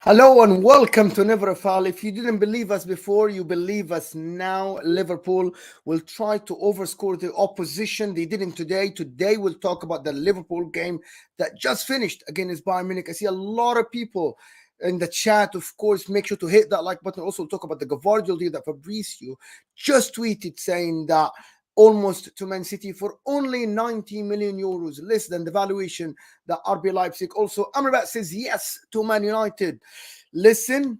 Hello and welcome to Never a Foul. If you didn't believe us before, you believe us now. Liverpool will try to overscore the opposition. They didn't today. Today we'll talk about the Liverpool game that just finished against Bayern Munich. I see a lot of people in the chat. Of course, make sure to hit that like button. Also talk about the Gvardiol deal that Fabrizio just tweeted saying that almost to Man City for only 90 million euros, less than the valuation that RB Leipzig. Also, Amrabat says yes to Man United. Listen,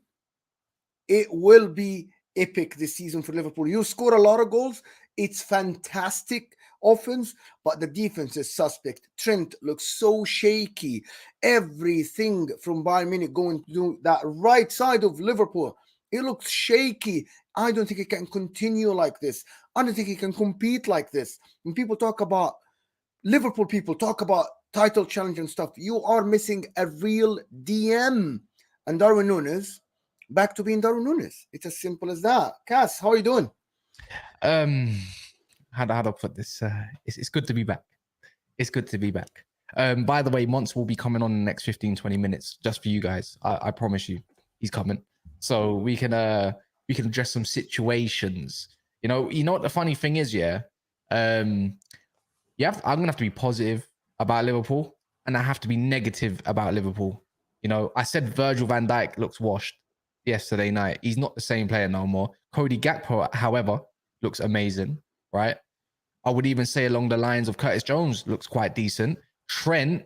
it will be epic this season for Liverpool. You score a lot of goals. It's fantastic offense, but the defense is suspect. Trent looks so shaky. Everything from Bayern Munich going to that right side of Liverpool, it looks shaky. I don't think it can continue like this. I don't think he can compete like this. When people talk about Liverpool, people talk about title challenge and stuff. You are missing a real DM. And Darwin Nunez, back to being Darwin Nunez. It's as simple as that. Cass, how are you doing? How do I put this? It's good to be back. It's good to be back. By the way, Monts will be coming on in the next 15-20 minutes just for you guys. I promise you, he's coming. So we can address some situations. You know what the funny thing is, yeah? I'm gonna have to be positive about Liverpool, and I have to be negative about Liverpool. You know, I said Virgil van Dijk looks washed yesterday night. He's not the same player no more. Cody Gakpo, however, looks amazing, right? I would even say along the lines of Curtis Jones looks quite decent. Trent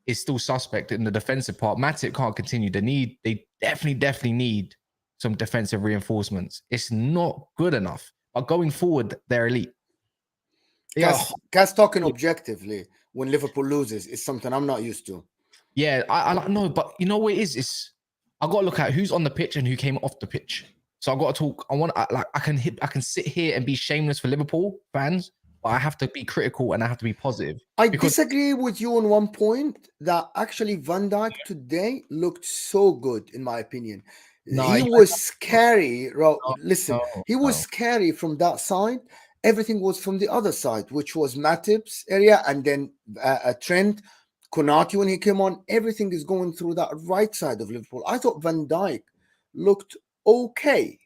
is still suspect in the defensive part. Matip can't continue. They definitely need some defensive reinforcements. It's not good enough. But going forward, they're elite. Cass talking objectively when Liverpool loses is something I'm not used to. Yeah, I know, but you know what it is? It's I got to look at who's on the pitch and who came off the pitch. So I got to talk. I can sit here and be shameless for Liverpool fans, but I have to be critical and I have to be positive. I disagree with you on one point that actually Van Dijk today looked so good, in my opinion. No, he was scary. He was scary from that side. Everything was from the other side, which was Matip's area, and then Trent, Konate when he came on. Everything is going through that right side of Liverpool. I thought Van Dijk looked okay,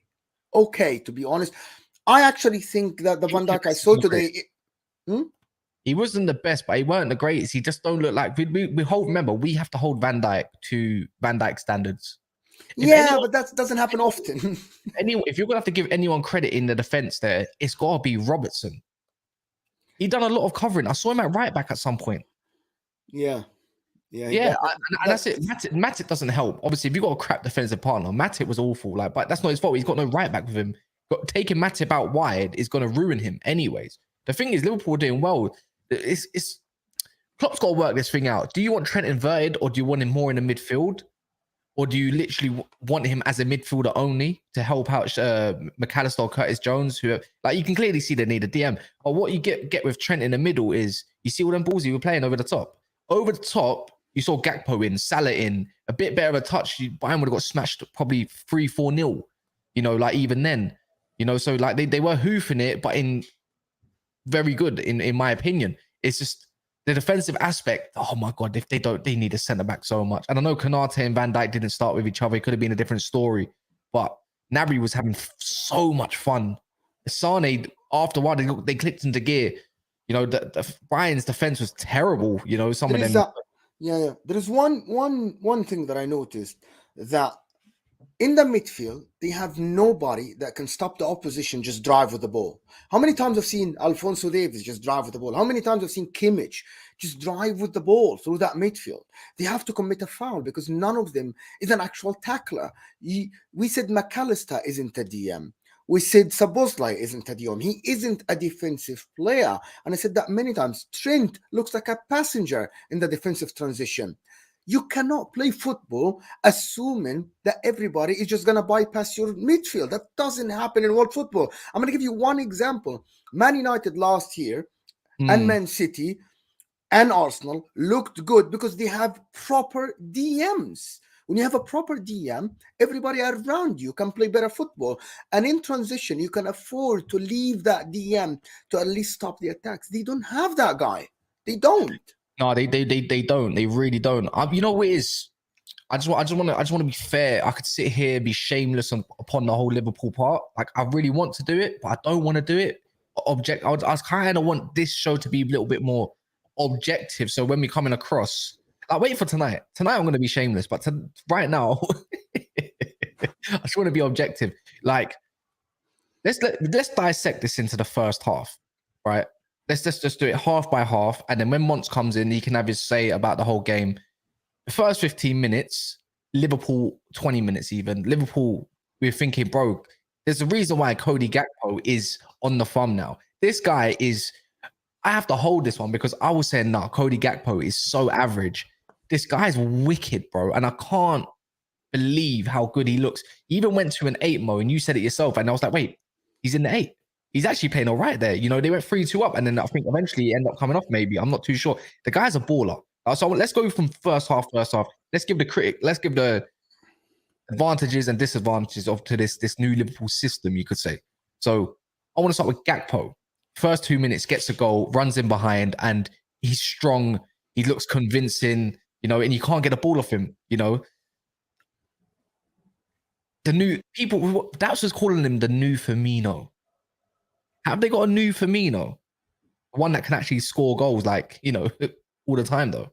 to be honest. I actually think that the Van Dijk I saw today... He wasn't the best, but he weren't the greatest. He just don't look like... Remember, we have to hold Van Dijk to Van Dijk standards. But that doesn't happen often. Anyway, if you're going to have to give anyone credit in the defense there, it's got to be Robertson. He done a lot of covering. I saw him at right back at some point. Yeah. And that's it. Matip doesn't help. Obviously, if you've got a crap defensive partner, Matip was awful. But that's not his fault. He's got no right back with him. But taking Matip out wide is going to ruin him anyways. The thing is, Liverpool are doing well. Klopp's got to work this thing out. Do you want Trent inverted, or do you want him more in the midfield? Or do you literally want him as a midfielder only to help out McAllister or Curtis Jones? Who, you can clearly see they need a DM. But what you get with Trent in the middle is, you see all them balls he was playing over the top. Over the top, you saw Gakpo in, Salah in, a bit better of a touch. Bayern would have got smashed probably 3-4-0. Even then. So they were hoofing it, but in very good, in my opinion. It's just the defensive aspect. Oh my God, if they need a centre back so much. And I know Konate and Van Dijk didn't start with each other. It could have been a different story. But Gnabry was having so much fun. Sane, after a while, they clicked into gear. The Bayern's defense was terrible. Some of them. There is one thing that I noticed, that in the midfield, they have nobody that can stop the opposition just drive with the ball. How many times I've seen Alphonso Davies just drive with the ball? How many times I've seen Kimmich just drive with the ball through that midfield? They have to commit a foul because none of them is an actual tackler. We said McAllister isn't a DM. We said Szoboszlai isn't a DM. He isn't a defensive player. And I said that many times. Trent looks like a passenger in the defensive transition. You cannot play football assuming that everybody is just going to bypass your midfield. That doesn't happen in world football. I'm going to give you one example. Man United last year and Man City and Arsenal looked good because they have proper DMs. When you have a proper DM, everybody around you can play better football. And in transition, you can afford to leave that DM to at least stop the attacks. They don't have that guy. They don't. No, they don't. They really don't. You know what it is? I just want to be fair. I could sit here, be shameless upon the whole Liverpool part. Like, I really want to do it, but I don't want to do it. I kind of want this show to be a little bit more objective. So when we coming across, like, wait for tonight. Tonight I'm going to be shameless, but right now, I just want to be objective. Like, let's dissect this into the first half, right? Let's just do it half by half, and then when Monts comes in, he can have his say about the whole game. The first 15 minutes, Liverpool 20 minutes even. Liverpool, we're thinking, bro, there's a reason why Cody Gakpo is on the farm now. This guy is, I have to hold this one because I was saying, nah, Cody Gakpo is so average. This guy's wicked, bro. And I can't believe how good he looks. He even went to an 8, Mo, and you said it yourself. And I was like, wait, he's in the 8. He's actually playing all right there. You know, they went 3-2 up, and then I think eventually he ended up coming off maybe. I'm not too sure. The guy's a baller. So let's go from first half. Let's give the advantages and disadvantages to this new Liverpool system, you could say. So I want to start with Gakpo. First 2 minutes, gets a goal, runs in behind, and he's strong. He looks convincing, you know, and you can't get a ball off him, you know. The new people, Daps was calling him the new Firmino. Have they got a new Firmino? One that can actually score goals, like, you know, all the time, though.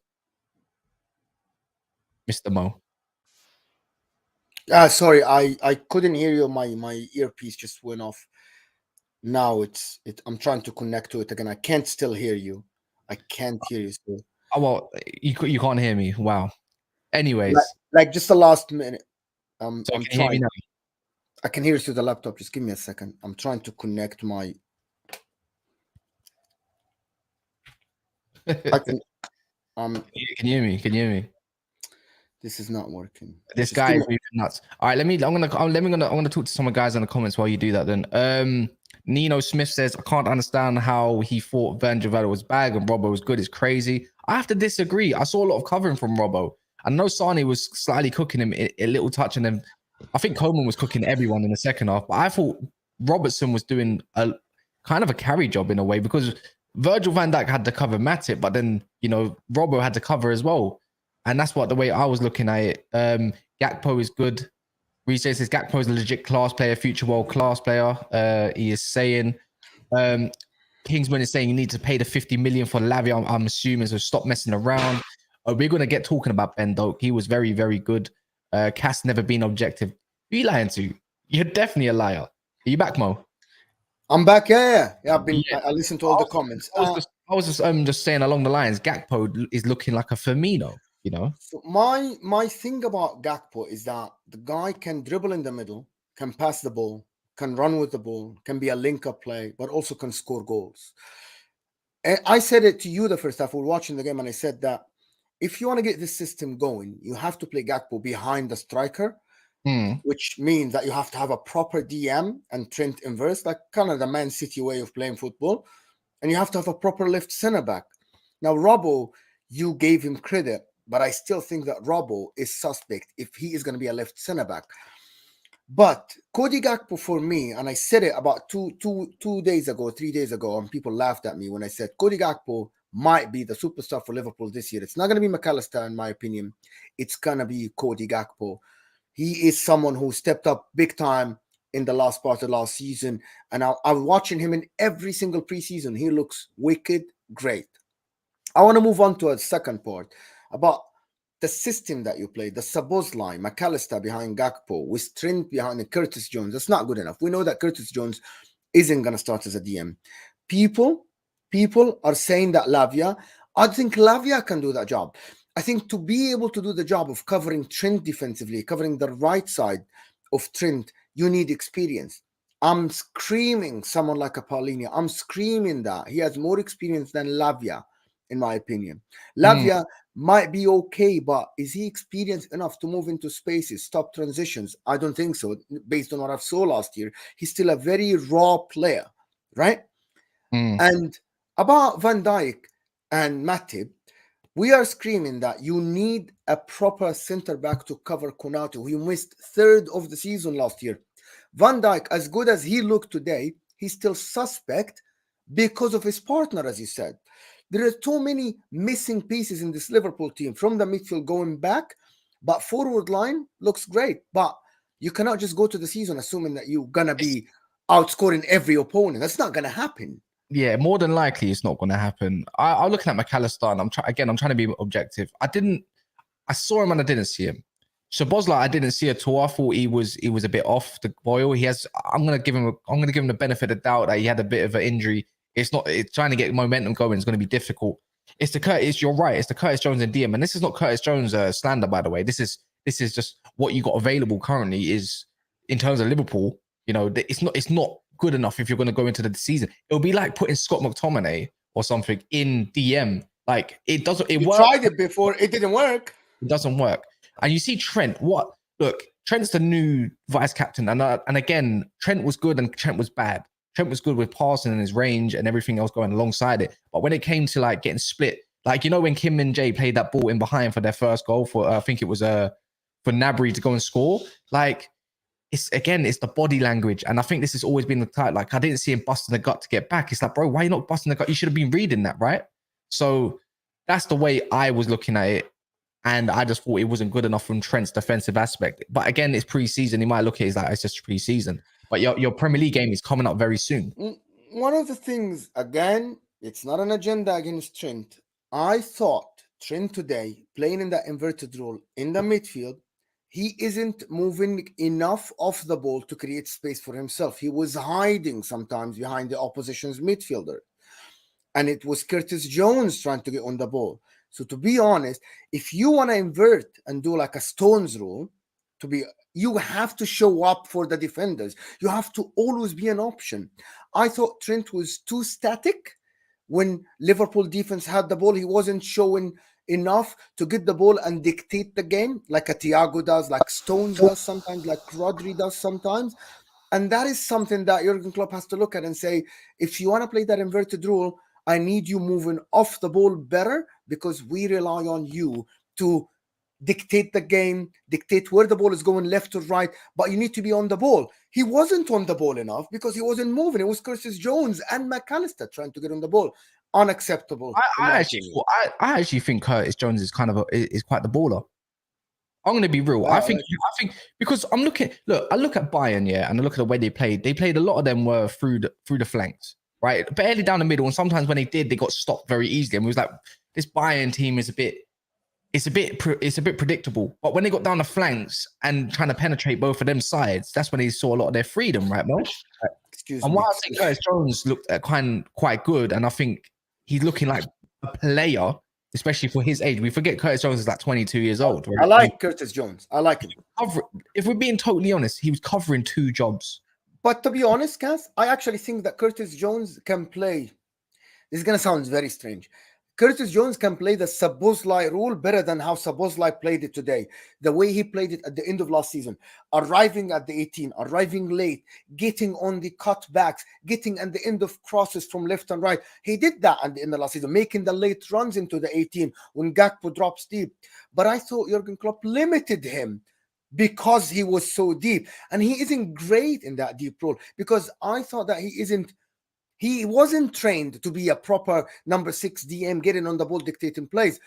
Mr. Mo. Sorry, I couldn't hear you. My earpiece just went off. Now I'm trying to connect to it again. I can't still hear you. I can't hear you still. Oh, well, you can't hear me. Wow. Anyways. Like just the last minute. So I'm can you trying. hear me now? I can hear you through the laptop. Just give me a second. I'm trying to connect my. I can. Can you hear me? Can you hear me? This is not working. This guy is moving nuts. All right, I'm gonna talk to some guys in the comments while you do that. Then, Nino Smith says, I can't understand how he thought Van was bad and Robbo was good. It's crazy. I have to disagree. I saw a lot of covering from Robbo. I know Sane was slightly cooking him a little touch, and then I think Coleman was cooking everyone in the second half. But I thought Robertson was doing a kind of a carry job in a way, because Virgil van Dijk had to cover Matip, but then, you know, Robbo had to cover as well. And that's the way I was looking at it. Gakpo is good. Reece says Gakpo is a legit class player, future world class player. He is saying, Kingsman is saying you need to pay the 50 million for Lavia. I'm assuming, so stop messing around. We're going to get talking about Ben Doak. He was very, very good. Cass never been objective. Who are you lying to? You're definitely a liar. Are you back, Mo? I'm back. Yeah. I listened to all the comments. I was just saying along the lines, Gakpo is looking like a Firmino, you know? So my thing about Gakpo is that the guy can dribble in the middle, can pass the ball, can run with the ball, can be a link-up play, but also can score goals. And I said it to you the first half. We were watching the game, and I said that if you want to get this system going, you have to play Gakpo behind the striker, which means that you have to have a proper DM and Trent inverse, like kind of the Man City way of playing football. And you have to have a proper left centre back. Now, Robbo, you gave him credit, but I still think that Robbo is suspect if he is going to be a left centre back. But Cody Gakpo, for me, and I said it about 3 days ago, and people laughed at me when I said Cody Gakpo might be the superstar for Liverpool this year. It's not going to be McAllister, in my opinion. It's going to be Cody Gakpo. He is someone who stepped up big time in the last part of last season, and I'm watching him in every single preseason. He looks wicked great. I want to move on to a second part about the system that you play, the Sabos line, McAllister behind Gakpo, with Trent behind Curtis Jones. That's not good enough. We know that Curtis Jones isn't going to start as a DM. People are saying that Lavia. I think Lavia can do that job. I think to be able to do the job of covering Trent defensively, covering the right side of Trent, you need experience. I'm screaming someone like a Paulinho. I'm screaming that he has more experience than Lavia in my opinion. Lavia might be okay, but is he experienced enough to move into spaces, stop transitions? I don't think so. Based on what I've saw last year, he's still a very raw player, right? And about Van Dijk and Matip, we are screaming that you need a proper center back to cover Konate, who missed third of the season last year. Van Dijk, as good as he looked today, he's still suspect because of his partner, as you said. There are too many missing pieces in this Liverpool team from the midfield going back, but forward line looks great. But you cannot just go to the season assuming that you're going to be outscoring every opponent. That's not going to happen. Yeah, more than likely it's not going to happen. I'm looking at McAllister and I'm trying to be objective. I saw him and I didn't see him. Szoboszlai, I didn't see at all. I thought he was a bit off the boil. I'm gonna give him the benefit of the doubt that he had a bit of an injury. It's trying to get momentum going is going to be difficult. You're right. It's the Curtis Jones and DM, and this is not Curtis Jones slander, by the way. This is just what you got available currently. Is in terms of Liverpool, it's not good enough if you're going to go into the season. It'll be like putting Scott McTominay or something in DM. Like it doesn't. It You worked. tried it before. It didn't work. It doesn't work. And you see Trent. Look, Trent's the new vice captain, and again, Trent was good and Trent was bad. Trent was good with passing and his range and everything else going alongside it. But when it came to like getting split, like when Kim Min Jae played that ball in behind for their first goal for I think it was for Gnabry to go and score. Like it's the body language, and I think this has always been the type. Like I didn't see him busting the gut to get back. It's like, bro, why are you not busting the gut? You should have been reading that, right? So that's the way I was looking at it. And I just thought it wasn't good enough from Trent's defensive aspect. But again, it's pre-season. He might look at it as like, it's just pre-season. But your Premier League game is coming up very soon. One of the things, again, it's not an agenda against Trent. I thought Trent today, playing in that inverted role in the midfield, he isn't moving enough off the ball to create space for himself. He was hiding sometimes behind the opposition's midfielder. And it was Curtis Jones trying to get on the ball. So to be honest, if you want to invert and do like a Stones rule, you have to show up for the defenders. You have to always be an option. I thought Trent was too static when Liverpool defense had the ball. He wasn't showing enough to get the ball and dictate the game like a Thiago does, like Stones does sometimes, like Rodri does sometimes. And that is something that Jurgen Klopp has to look at and say, if you want to play that inverted rule, I need you moving off the ball better because we rely on you to dictate the game, dictate where the ball is going left or right, but you need to be on the ball. He wasn't on the ball enough because he wasn't moving. It was Curtis Jones and McAllister trying to get on the ball. Unacceptable. I actually think Curtis Jones is is quite the baller. I'm going to be real. I think because I look at Bayern, yeah, and I look at the way they played. They played a lot of them were through the flanks. Right, barely down the middle, and sometimes when they did, they got stopped very easily. And it was like this Bayern team is a bit predictable. But when they got down the flanks and trying to penetrate both of them sides, that's when they saw a lot of their freedom, right, Mo? Excuse me. And what I think Curtis Jones looked at quite good, and I think he's looking like a player, especially for his age. We forget Curtis Jones is like 22 years old. Right? I like Curtis Jones. I like him. If we're being totally honest, he was covering 2 jobs. But to be honest, Cass, I actually think that Curtis Jones can play. This is going to sound very strange. Curtis Jones can play the Szoboszlai role better than how Szoboszlai played it today. The way he played it at the end of last season. Arriving at the 18, arriving late, getting on the cutbacks, getting at the end of crosses from left and right. He did that at the end of last season, making the late runs into the 18 when Gakpo drops deep. But I thought Jurgen Klopp limited him because he was so deep, and he isn't great in that deep role because I thought that he wasn't trained to be a proper number 6 DM getting on the ball dictating plays.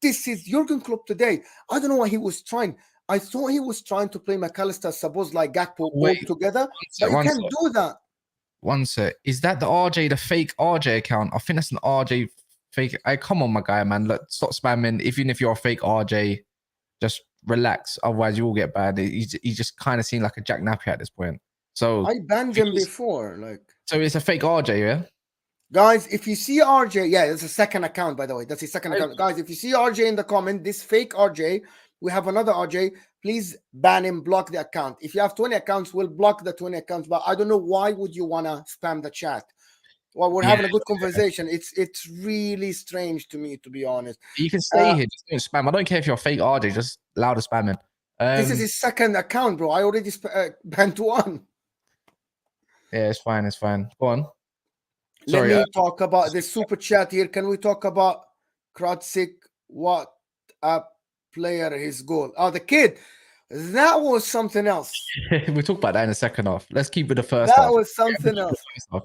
This is Jurgen Klopp today. I don't know what he was trying. I thought he was trying to play McAllister, Szoboszlai, Gakpo all together, but you can't do that. One sec. Is that the fake RJ account? I think that's an RJ fake. Come on, my guy, man. Look, stop spamming. Even if you're a fake RJ, just relax, otherwise you will get bad. He's just kind of seemed like a Jack Napier at this point. So I banned him before, so it's a fake RJ, yeah. Guys, if you see RJ, yeah, it's a second account, by the way. That's his second account. Guys, if you see RJ in the comment, this fake RJ, we have another RJ. Please ban him, block the account. If you have 20 accounts, we'll block the 20 accounts. But I don't know why would you wanna spam the chat. while we're having a good conversation. It's really strange to me, to be honest. You can stay here, just don't spam. I don't care if you're a fake RJ, just louder spamming. This is his second account, bro. I already banned one. Yeah, it's fine. It's fine. Go on. Let me talk about this super chat here. Can we talk about Kratsik? What a player, his goal. Oh, the kid. That was something else. We'll talk about that in the second half. Let's keep with the first half. That was something else.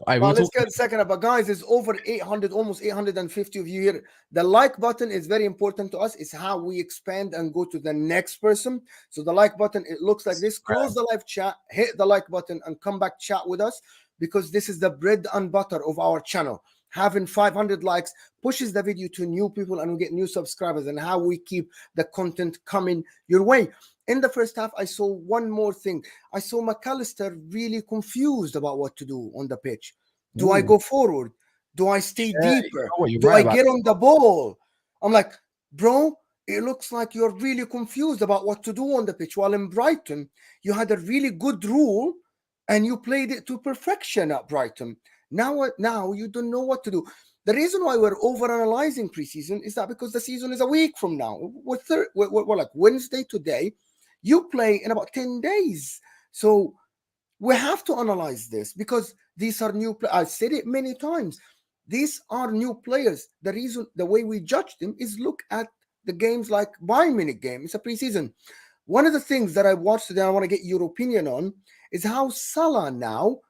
Right, let's get the second half. But guys, it's over 800, almost 850 of you here. The like button is very important to us. It's how we expand and go to the next person. So the like button, it looks like this. Close the live chat, hit the like button, and come back chat with us, because this is the bread and butter of our channel. Having 500 likes pushes the video to new people, and we get new subscribers, and how we keep the content coming your way. In the first half, I saw one more thing. I saw McAllister really confused about what to do on the pitch. Do I go forward? Do I stay deeper? Do I get on the ball? I'm like, bro, it looks like you're really confused about what to do on the pitch. While in Brighton, you had a really good rule and you played it to perfection at Brighton. Now you don't know what to do. The reason why we're overanalyzing preseason is that because the season is a week from now. We're like Wednesday today. You play in about 10 days. So we have to analyze this, because these are new players. I've said it many times. These are new players. The way we judge them is look at the games like Bayern Munich game. It's a preseason. One of the things that I watched today, I want to get your opinion on, is how Salah now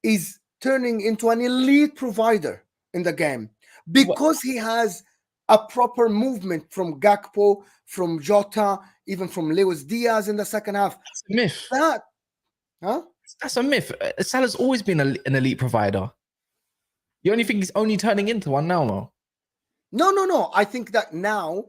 is turning into an elite provider in the game, because he has a proper movement from Gakpo, from Jota, even from Luis Diaz in the second half. That's a myth. That's a myth. Salah's always been an elite provider. You only think he's only turning into one now, no? No. I think that now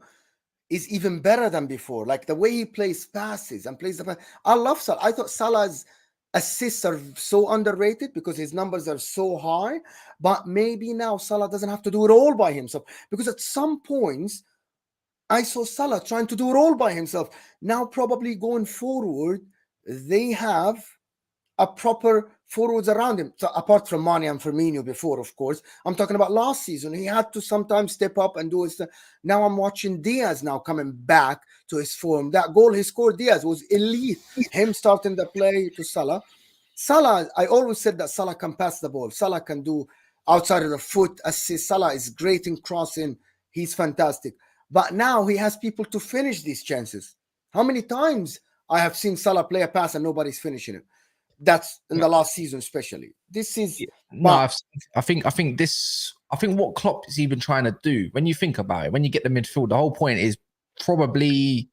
is even better than before. Like the way he plays passes and plays the pass. I love Salah. I thought Salah's assists are so underrated because his numbers are so high, but maybe now Salah doesn't have to do it all by himself, because at some points I saw Salah trying to do it all by himself. Now probably going forward, they have a proper forwards around him. So apart from Mane and Firmino before, of course, I'm talking about last season. He had to sometimes step up and do his stuff. Now I'm watching Diaz now coming back to his form. That goal he scored, Diaz, was elite. Him starting the play to Salah. Salah, I always said that Salah can pass the ball. Salah can do outside of the foot assist. Salah is great in crossing. He's fantastic. But now he has people to finish these chances. How many times I have seen Salah play a pass and nobody's finishing it? That's in the last season, especially. This is I think what Klopp is even trying to do, when you think about it, when you get the midfield, the whole point is probably,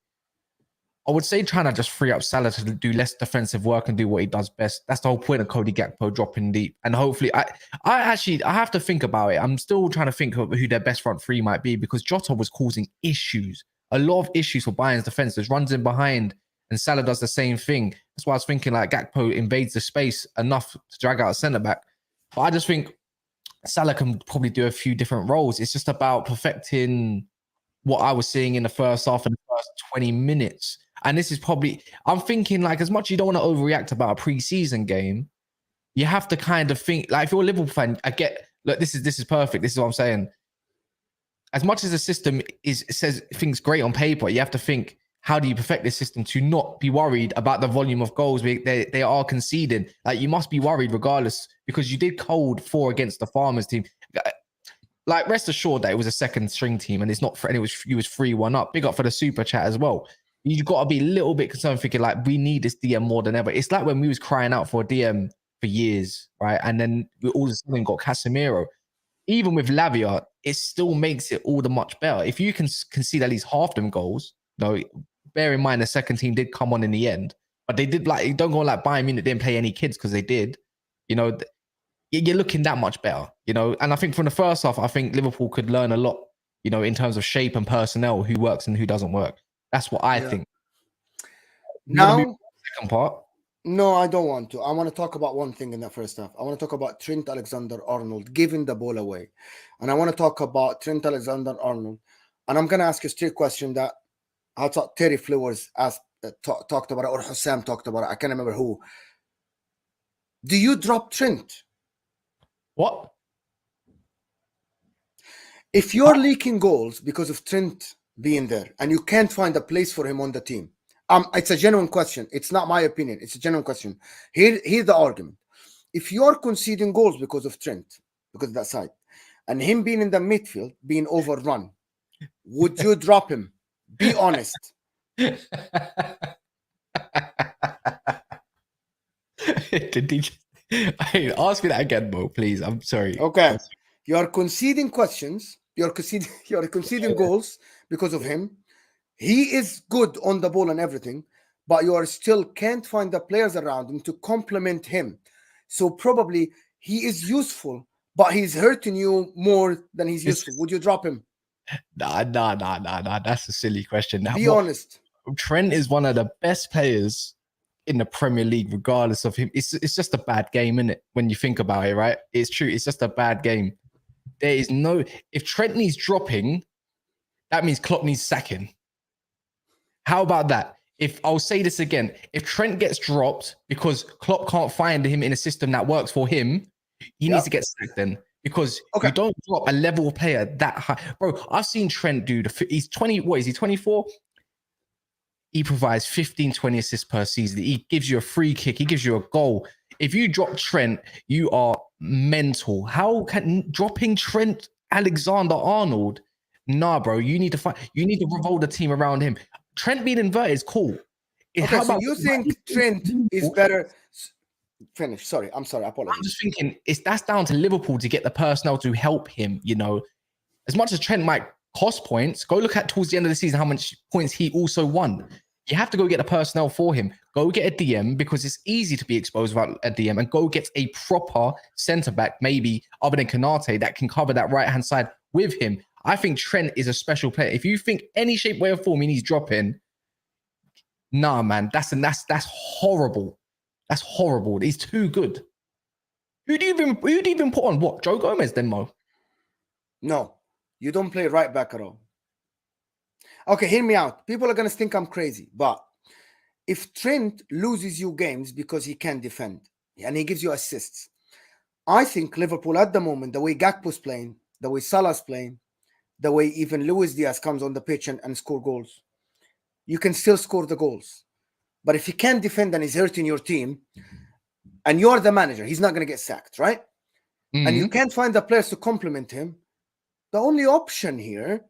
I would say, trying to just free up Salah to do less defensive work and do what he does best. That's the whole point of Cody Gakpo dropping deep. And hopefully, I have to think about it. I'm still trying to think of who their best front three might be, because Jota was causing issues, a lot of issues for Bayern's defense. There's runs in behind, and Salah does the same thing. That's why I was thinking like Gakpo invades the space enough to drag out a centre back. But I just think Salah can probably do a few different roles. It's just about perfecting what I was seeing in the first half and the first 20 minutes. And this is probably, I'm thinking like, as much as you don't want to overreact about a preseason game, you have to kind of think, like, if you're a Liverpool fan, I get, look, this is perfect. This is what I'm saying. As much as the system says things great on paper, you have to think, how do you perfect this system to not be worried about the volume of goals they are conceding? Like, you must be worried regardless, because you did cold 4 against the Farmers team. Like, rest assured that it was a second string team, and it's not, and it was 3-1 up. Big up for the super chat as well. You've got to be a little bit concerned, thinking like, we need this DM more than ever. It's like when we was crying out for a DM for years, right? And then we all of a sudden got Casemiro. Even with Lavia, it still makes it all the much better. If you can concede at least half them goals, bear in mind the second team did come on in the end, but they did, like, don't go like Bayern Munich didn't play any kids, because they did. You're looking that much better, And I think from the first half, I think Liverpool could learn a lot, in terms of shape and personnel, who works and who doesn't work. That's what I think. Now, second part. No, I don't want to. I want to talk about one thing in the first half. I want to talk about Trent Alexander-Arnold giving the ball away. And I want to talk about Trent Alexander-Arnold. And I'm going to ask a straight question that I thought Terry Flowers talked about it, or Hussam talked about it. I can't remember who. Do you drop Trent? What? If you're leaking goals because of Trent being there and you can't find a place for him on the team, it's a genuine question. It's not my opinion. It's a genuine question. Here's the argument. If you're conceding goals because of Trent, because of that side, and him being in the midfield, being overrun, would you drop him? Be honest. Did he hey, ask me that again, Mo, please? I'm sorry. Okay. You are conceding questions. You're conceding goals because of him. He is good on the ball and everything, but you are still can't find the players around him to complement him. So probably he is useful, but he's hurting you more than he's useful. Would you drop him? Nah. That's a silly question. Be honest. Trent is one of the best players in the Premier League, regardless of him. It's just a bad game, isn't it? When you think about it, right? It's true. It's just a bad game. There is no... If Trent needs dropping, that means Klopp needs sacking. How about that? I'll say this again, if Trent gets dropped because Klopp can't find him in a system that works for him, he needs to get sacked then. Because you don't drop a level player that high. Bro, I've seen Trent do he's 20, what is he, 24? He provides 15, 20 assists per season. He gives you a free kick. He gives you a goal. If you drop Trent, you are mental. How can dropping Trent Alexander-Arnold? Nah, bro, you need to revolve the team around him. Trent being inverted is cool. So you think Trent is better? Finish. Sorry, I'm sorry. I apologize. I'm just thinking that's down to Liverpool to get the personnel to help him. You know, as much as Trent might cost points, go look at towards the end of the season how much points he also won. You have to go get the personnel for him. Go get a DM because it's easy to be exposed without a DM, and go get a proper centre back, maybe other than Konate, that can cover that right hand side with him. I think Trent is a special player. If you think any shape, way, or form he needs dropping, nah, man, that's horrible. That's horrible. He's too good. Who'd you even put on? What, Joe Gomez then, Mo? No, you don't play right back at all. Okay, hear me out. People are gonna think I'm crazy, but if Trent loses you games because he can't defend and he gives you assists, I think Liverpool at the moment, the way Gakpo's playing, the way Salah's playing, the way even Luis Diaz comes on the pitch and score goals, you can still score the goals. But if he can't defend and he's hurting your team, and you're the manager, he's not going to get sacked, right? Mm-hmm. And you can't find the players to complement him, the only option here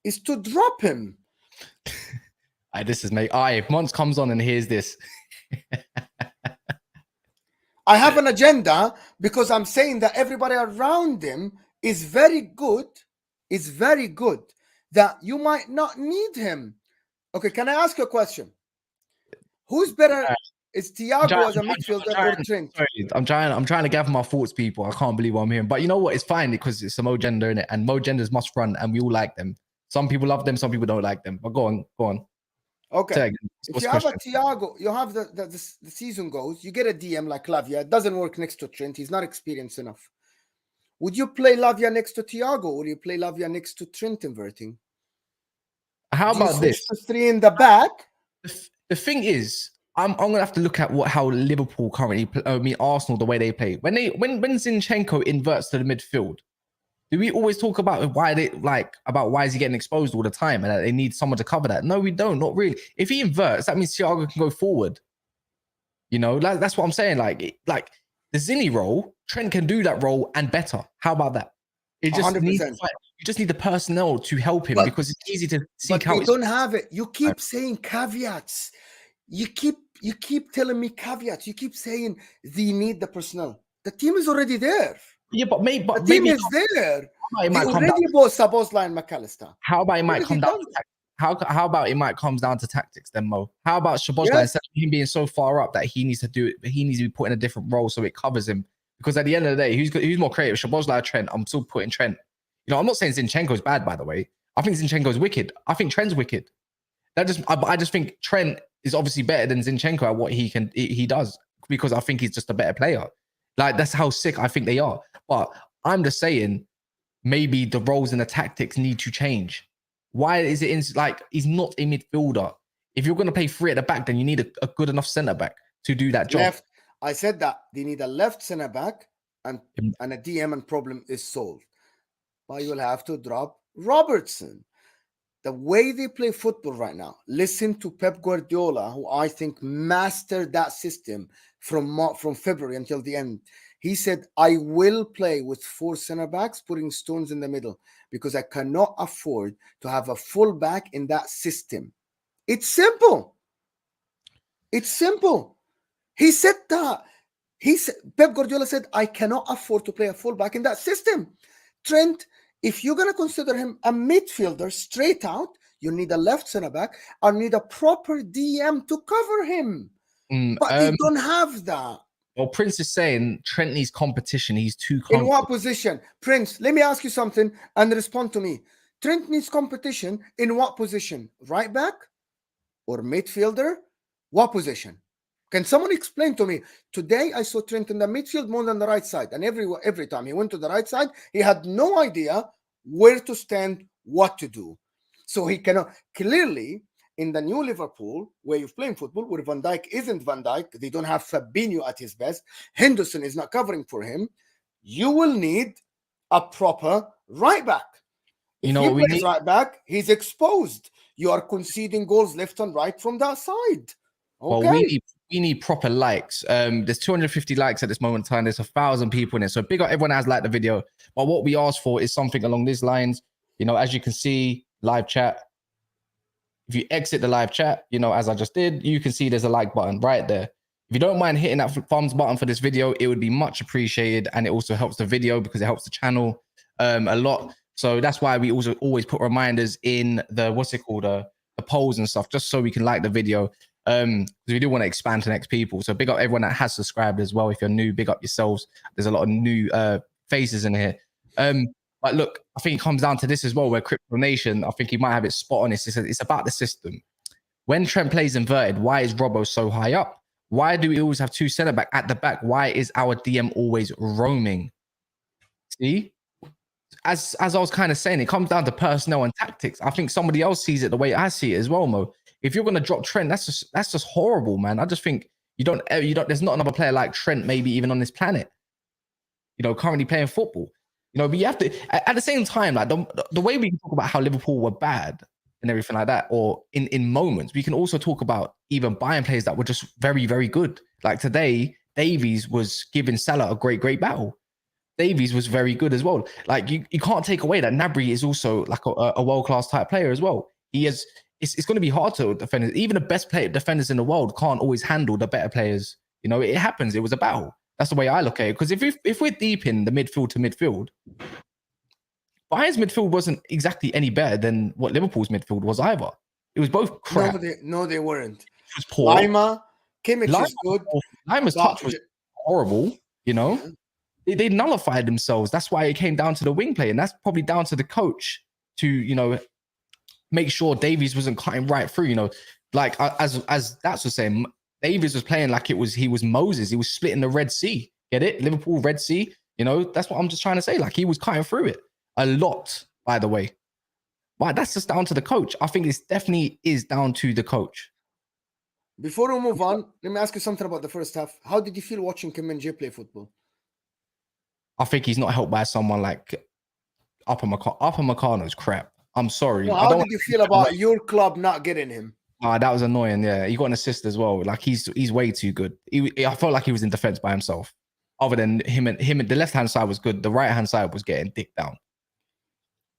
is to drop him. This is me. If Mons comes on and hears this. I have an agenda because I'm saying that everybody around him is very good, that you might not need him. Okay, can I ask you a question? Who's better? Is Thiago as a midfielder or Trent? Sorry, I'm trying to gather my thoughts, people. I can't believe what I'm hearing. But you know what? It's fine because it's a Mo gender in it, and Mo genders must run, and we all like them. Some people love them, some people don't like them. But go on. Okay. If you have a Thiago, you have the season goes, you get a DM like Lavia. It doesn't work next to Trent. He's not experienced enough. Would you play Lavia next to Thiago, or you play Lavia next to Trent inverting? How about this? 3 in the back. The thing is, I'm gonna have to look at how Liverpool currently Arsenal, the way they play. When Zinchenko inverts to the midfield, do we always talk about why is he getting exposed all the time and that they need someone to cover that? No, we don't, not really. If he inverts, that means Thiago can go forward. You know, that's what I'm saying. Like the Zinni role, Trent can do that role and better. How about that? It just 100%. You just need the personnel to help him because it's easy to seek out. You don't have it. You keep saying caveats. You keep telling me caveats. You keep saying they need the personnel. The team is already there. Yeah, but maybe the team is there. They already bought Szoboszlai and McAllister. How about it might come down to how about it might come down to tactics then, Mo? How about Szoboszlai, instead of him being so far up that he needs to be put in a different role so it covers him? Because at the end of the day, who's more creative, Szoboszlai or Trent? I'm still putting Trent. You know, I'm not saying Zinchenko's bad, by the way. I think Zinchenko's wicked. I think Trent's wicked. I just think Trent is obviously better than Zinchenko at what he does, because I think he's just a better player. Like, that's how sick I think they are. But I'm just saying, maybe the roles and the tactics need to change. Why is it he's not a midfielder? If you're going to play 3 at the back, then you need a good enough centre back to do that job. I said that they need a left centre back and a DM, and problem is solved. but you'll have to drop Robertson. The way they play football right now, listen to Pep Guardiola, who I think mastered that system from February until the end. He said, I will play with 4 center backs, putting Stones in the middle, because I cannot afford to have a full back in that system. It's simple. It's simple. He said that. Pep Guardiola said, I cannot afford to play a full back in that system. Trent, if you're going to consider him a midfielder straight out, you need a left center back or need a proper DM to cover him. But they don't have that. Well, Prince is saying Trent needs competition. He's too In what position? Prince, let me ask you something and respond to me. Trent needs competition in what position? Right back or midfielder? What position? Can someone explain to me? Today, I saw Trent in the midfield more than the right side. And every time he went to the right side, he had no idea where to stand, what to do. So he cannot. Clearly, in the new Liverpool way of playing football, where Van Dijk isn't Van Dijk, they don't have Fabinho at his best, Henderson is not covering for him, you will need a proper right back. If he plays right back, he's exposed. You are conceding goals left and right from that side. Okay. Well, we need proper likes. There's 250 likes at this moment in time. There's 1,000 people in it. So big up everyone has liked the video. But what we asked for is something along these lines. You know, as you can see, live chat. If you exit the live chat, you know, as I just did, you can see there's a like button right there. If you don't mind hitting that thumbs button for this video, it would be much appreciated. And it also helps the video because it helps the channel a lot. So that's why we also always put reminders in the, the polls and stuff, just so we can like the video. Because we do want to expand to next people. So big up everyone that has subscribed as well. If you're new, big up yourselves. There's a lot of new faces in here. But look, I think it comes down to this as well, where Crypto Nation, I think he might have it spot on. It's about the system. When Trent plays inverted, why is Robbo so high up? Why do we always have 2 center back at the back? Why is our DM always roaming? See? As I was kind of saying, it comes down to personnel and tactics. I think somebody else sees it the way I see it as well, Mo. If you're going to drop Trent, that's just horrible, man. I just think you don't. There's not another player like Trent, maybe even on this planet, you know, currently playing football. You know, but you have to, at the same time, like the way we can talk about how Liverpool were bad and everything like that, or in moments, we can also talk about even Bayern players that were just very, very good. Like today, Davies was giving Salah a great battle. Davies was very good as well. Like you can't take away that Gnabry is also like a world-class type player as well. He is. It's going to be hard to defend. Even the best defenders in the world can't always handle the better players. You know, it happens. It was a battle. That's the way I look at it. Because if we're deep in the midfield to midfield, Bayern's midfield wasn't exactly any better than what Liverpool's midfield was either. It was both crap. No, they weren't. It was poor. Lima, Kimmich is good. Lima's touch was horrible. You know, they nullified themselves. That's why it came down to the wing play, and that's probably down to the coach to, you know, make sure Davies wasn't cutting right through. You know, like as Daps was saying, Davies was playing like he was Moses. He was splitting the Red Sea. Get it? Liverpool, Red Sea. You know, that's what I'm just trying to say. Like he was cutting through it a lot, by the way. But that's just down to the coach. I think this definitely is down to the coach. Before we move on, let me ask you something about the first half. How did you feel watching Kim and Jay play football? I think he's not helped by someone like Upper Meccano's crap. I'm sorry. Well, how did you feel about your club not getting him? That was annoying. Yeah, he got an assist as well. Like he's way too good. I felt like he was in defense by himself. Other than him, the left hand side was good. The right hand side was getting dicked down.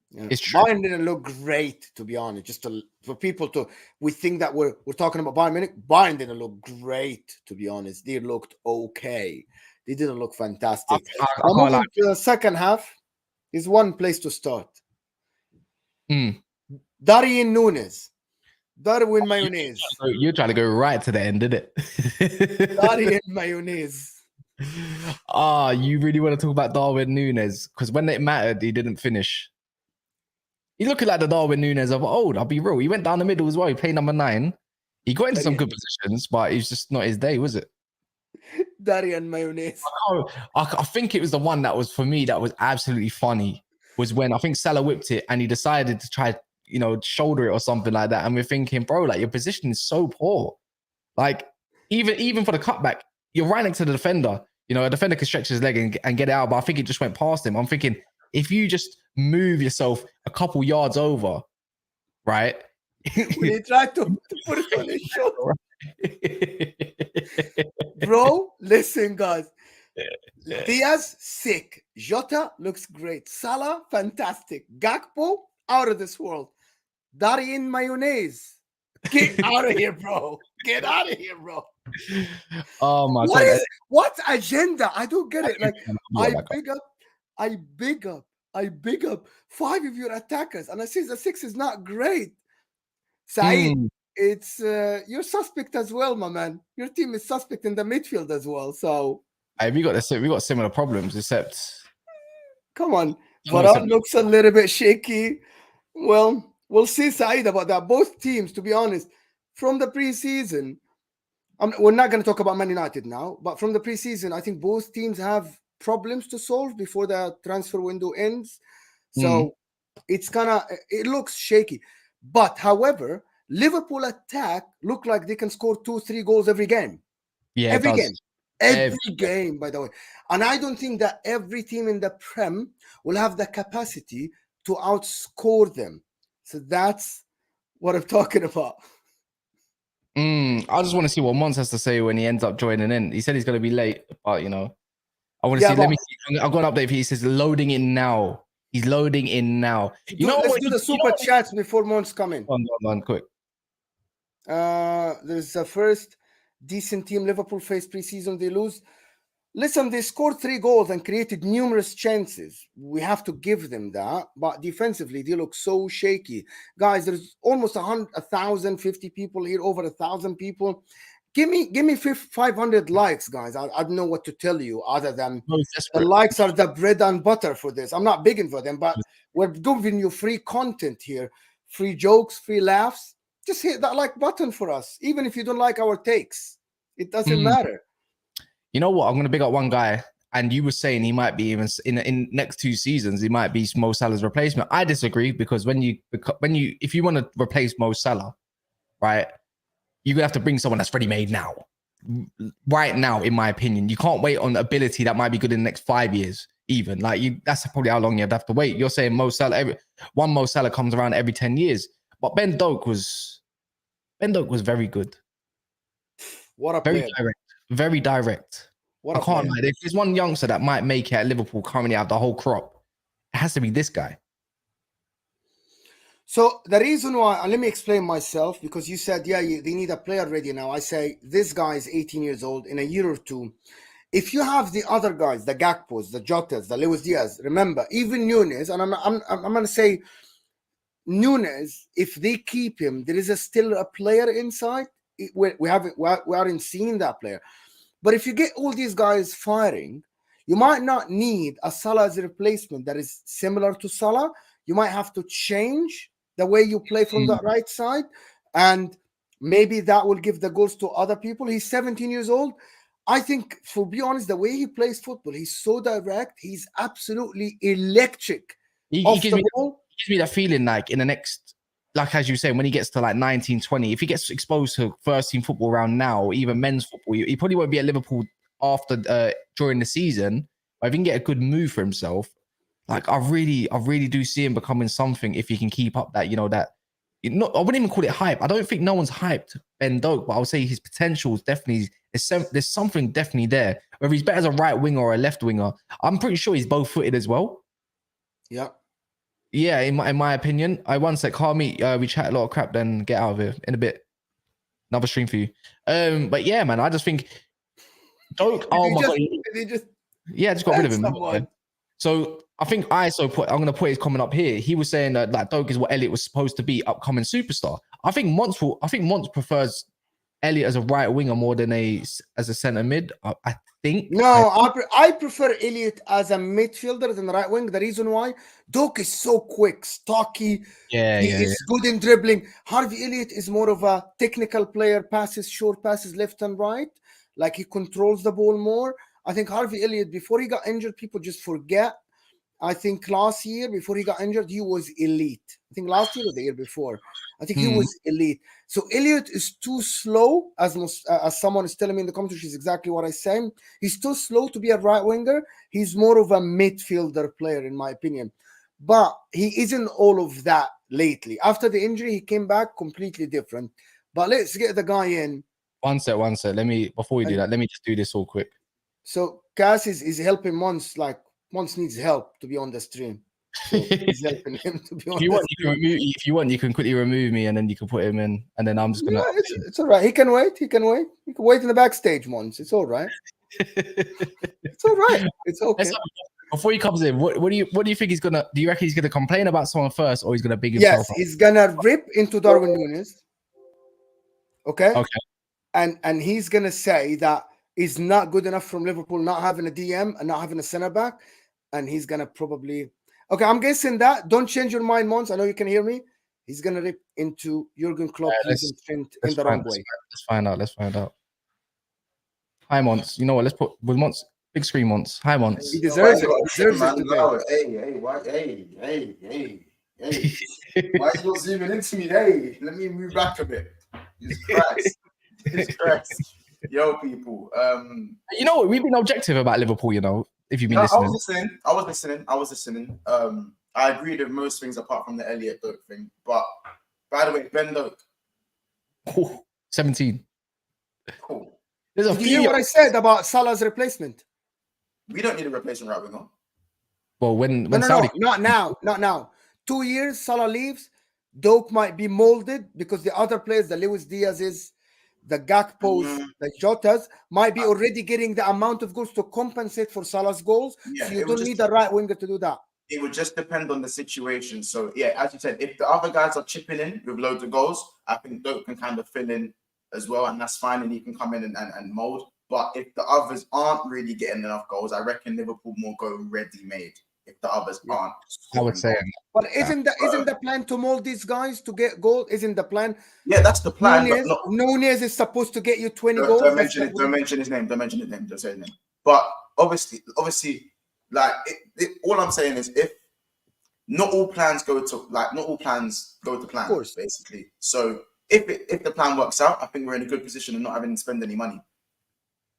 Yeah. It's true. Bayern didn't look great, to be honest. Just for people we think that we're talking about Bayern Munich. Bayern didn't look great, to be honest. They looked okay. They didn't look fantastic. Moving to the second half is one place to start. Darwin Nunez. Darwin Mayonnaise. You're trying to go right to the end, didn't it? Darwin Mayonnaise. You really want to talk about Darwin Nunez? Because when it mattered, he didn't finish. He's looking like the Darwin Nunez of old. I'll be real. He went down the middle as well. He played number 9. He got into some good positions, but it's just not his day, was it? Darwin Mayonnaise. I think it was the one that was, for me, that was absolutely funny. Was when I think Salah whipped it and he decided to try, you know, shoulder it or something like that. And we're thinking, bro, like your position is so poor. Like even for the cutback, you're right next to the defender. You know, a defender can stretch his leg and get it out, but I think it just went past him. I'm thinking, if you just move yourself a couple yards over, right? When he tried to put it on his shoulder. Bro, listen, guys. Diaz, sick. Jota looks great. Salah, fantastic. Gakpo, out of this world. Darwin Mayonnaise. Get out of here, bro. Get out of here, bro. Oh my god. What agenda? I don't get it. Like, I big up 5 of your attackers, and I see the 6 is not great. Saeed, it's you're suspect as well, my man. Your team is suspect in the midfield as well. So we got similar problems, except come on. Varane looks a little bit shaky. Well, we'll see, Saeed, about that. Both teams, to be honest, from the preseason, we're not going to talk about Man United now, but from the preseason, I think both teams have problems to solve before the transfer window ends. So it looks shaky. But however, Liverpool attack look like they can score 2-3 goals every game. Yeah, every game, by the way. And I don't think that every team in the Prem will have the capacity to outscore them. So that's what I'm talking about. I just want to see what Mons has to say when he ends up joining in. He said he's going to be late, but I want to see. Let me see. I've got an update. He says loading in now. He's loading in now. Let's do the super chats before Mons come in. On, quick. There's the first decent team Liverpool faced preseason. They lose. Listen, they scored 3 goals and created numerous chances. We have to give them that. But defensively, they look so shaky. Guys, there's almost 1,050 people here, over 1,000 people. Give me 500 likes, guys. I don't know what to tell you other than the likes are the bread and butter for this. I'm not begging for them, but we're giving you free content here. Free jokes, free laughs. Just hit that like button for us. Even if you don't like our takes, it doesn't matter. You know what? I'm going to big up one guy, and you were saying he might be even in next 2 seasons, he might be Mo Salah's replacement. I disagree, because if you want to replace Mo Salah, right, you're going to have to bring someone that's ready-made now. Right now, in my opinion. You can't wait on ability that might be good in the next 5 years, even. That's probably how long you'd have to wait. You're saying Mo Salah, one Mo Salah comes around every 10 years. But Ben Doak was very good. What a very player. direct. Very direct. I can't lie. If there's one youngster that might make it at Liverpool currently out of the whole crop, it has to be this guy. So the reason why, and let me explain myself, because you said, they need a player ready now. I say, this guy is 18 years old. In a year or two, if you have the other guys, the Gakpos, the Jotas, the Luis Diaz, remember, even Nunez, and I'm going to say Nunez, if they keep him, there is still a player inside. We aren't seeing that player. But if you get all these guys firing, you might not need a Salah as a replacement that is similar to Salah. You might have to change the way you play from the right side, and maybe that will give the goals to other people. He's 17 years old. I think, to be honest, the way he plays football, he's so direct. He's absolutely electric. He gives me that feeling like in the next, like as you say, when he gets to like 19, 20, if he gets exposed to first team football around now, or even men's football, he probably won't be at Liverpool after during the season. But if he can get a good move for himself, like I really do see him becoming something if he can keep up that, I wouldn't even call it hype. I don't think no one's hyped Ben Doak, but I would say his potential is definitely, there's something definitely there. Whether he's better as a right winger or a left winger, I'm pretty sure he's both footed as well. Yeah. Yeah, in my opinion. One sec, Harmy, we chat a lot of crap, then get out of here in a bit. Another stream for you. But yeah, man, I just think Doak, oh my God. I just got rid of him. So I think I'm going to put his comment up here. He was saying that like Doak is what Elliot was supposed to be, upcoming superstar. I think Mons prefers Elliot as a right winger more than as a centre mid. I think. No, I prefer Elliot as a midfielder than right wing. The reason why, Doak is so quick, stocky. He is good in dribbling. Harvey Elliott is more of a technical player, short passes left and right. Like he controls the ball more. I think Harvey Elliott, before he got injured, people just forget. I think last year, before he got injured, he was elite. I think last year or the year before. I think he was elite. So Elliot is too slow, as someone is telling me in the comments, which is exactly what I'm saying. He's too slow to be a right winger. He's more of a midfielder player, in my opinion. But he isn't all of that lately. After the injury, he came back completely different. But let's get the guy in. One sec. Before we do that, let me just do this all quick. So Cass is helping Mons. Like, Mons needs help to be on the stream. So he's helping him to be on the stream. If you want, you can quickly remove me, and then you can put him in, and then I'm just gonna. Yeah, it's all right. He can wait. He can wait in the backstage, Mons. It's all right. It's all right. It's okay. Before he comes in, what do you think he's gonna? Do you reckon he's gonna complain about someone first, or he's gonna big himself? Yes, he's gonna rip into Darwin Nunez. Okay. And he's gonna say that he's not good enough from Liverpool, not having a DM and not having a centre back, and he's gonna probably. Okay, I'm guessing that. Don't change your mind, Mons. I know you can hear me. He's gonna rip into Jurgen Klopp using Trent in the wrong way. Let's find out. Hi, Mons. You know what? Let's put with Mons. Big screen Mons. Hi, Mons. He deserves it. He deserves it today. Hey. Why are you not zooming into me? Hey, let me move back a bit. Jesus Christ. Yo, people. You know what? We've been objective about Liverpool, you know, if you've been listening. I was listening. I agreed with most things apart from the Elliot Doak thing. But by the way, Ben Doak. 17. Cool. Did you hear what I said about Salah's replacement? We don't need a replacement right winger. Well, when Saudi... not now. 2 years, Salah leaves. Doak might be molded because the other players, the Luis Diaz's, the Gakpo's, the Jotas, might be already getting the amount of goals to compensate for Salah's goals. Yeah, so you don't need a right winger to do that. It would just depend on the situation. So, yeah, as you said, if the other guys are chipping in with loads of goals, I think Doak can kind of fill in as well, and that's fine, and he can come in and mold. But if the others aren't really getting enough goals, I reckon Liverpool will go ready-made. If the others aren't, I would say. But isn't the plan to mold these guys to get goals? Isn't the plan? Yeah, that's the plan. Nunez is supposed to get you 20 goals. Don't mention his name. Don't say his name. But obviously, like all I'm saying is, if not all plans go to plan, of course, basically. So if the plan works out, I think we're in a good position of not having to spend any money.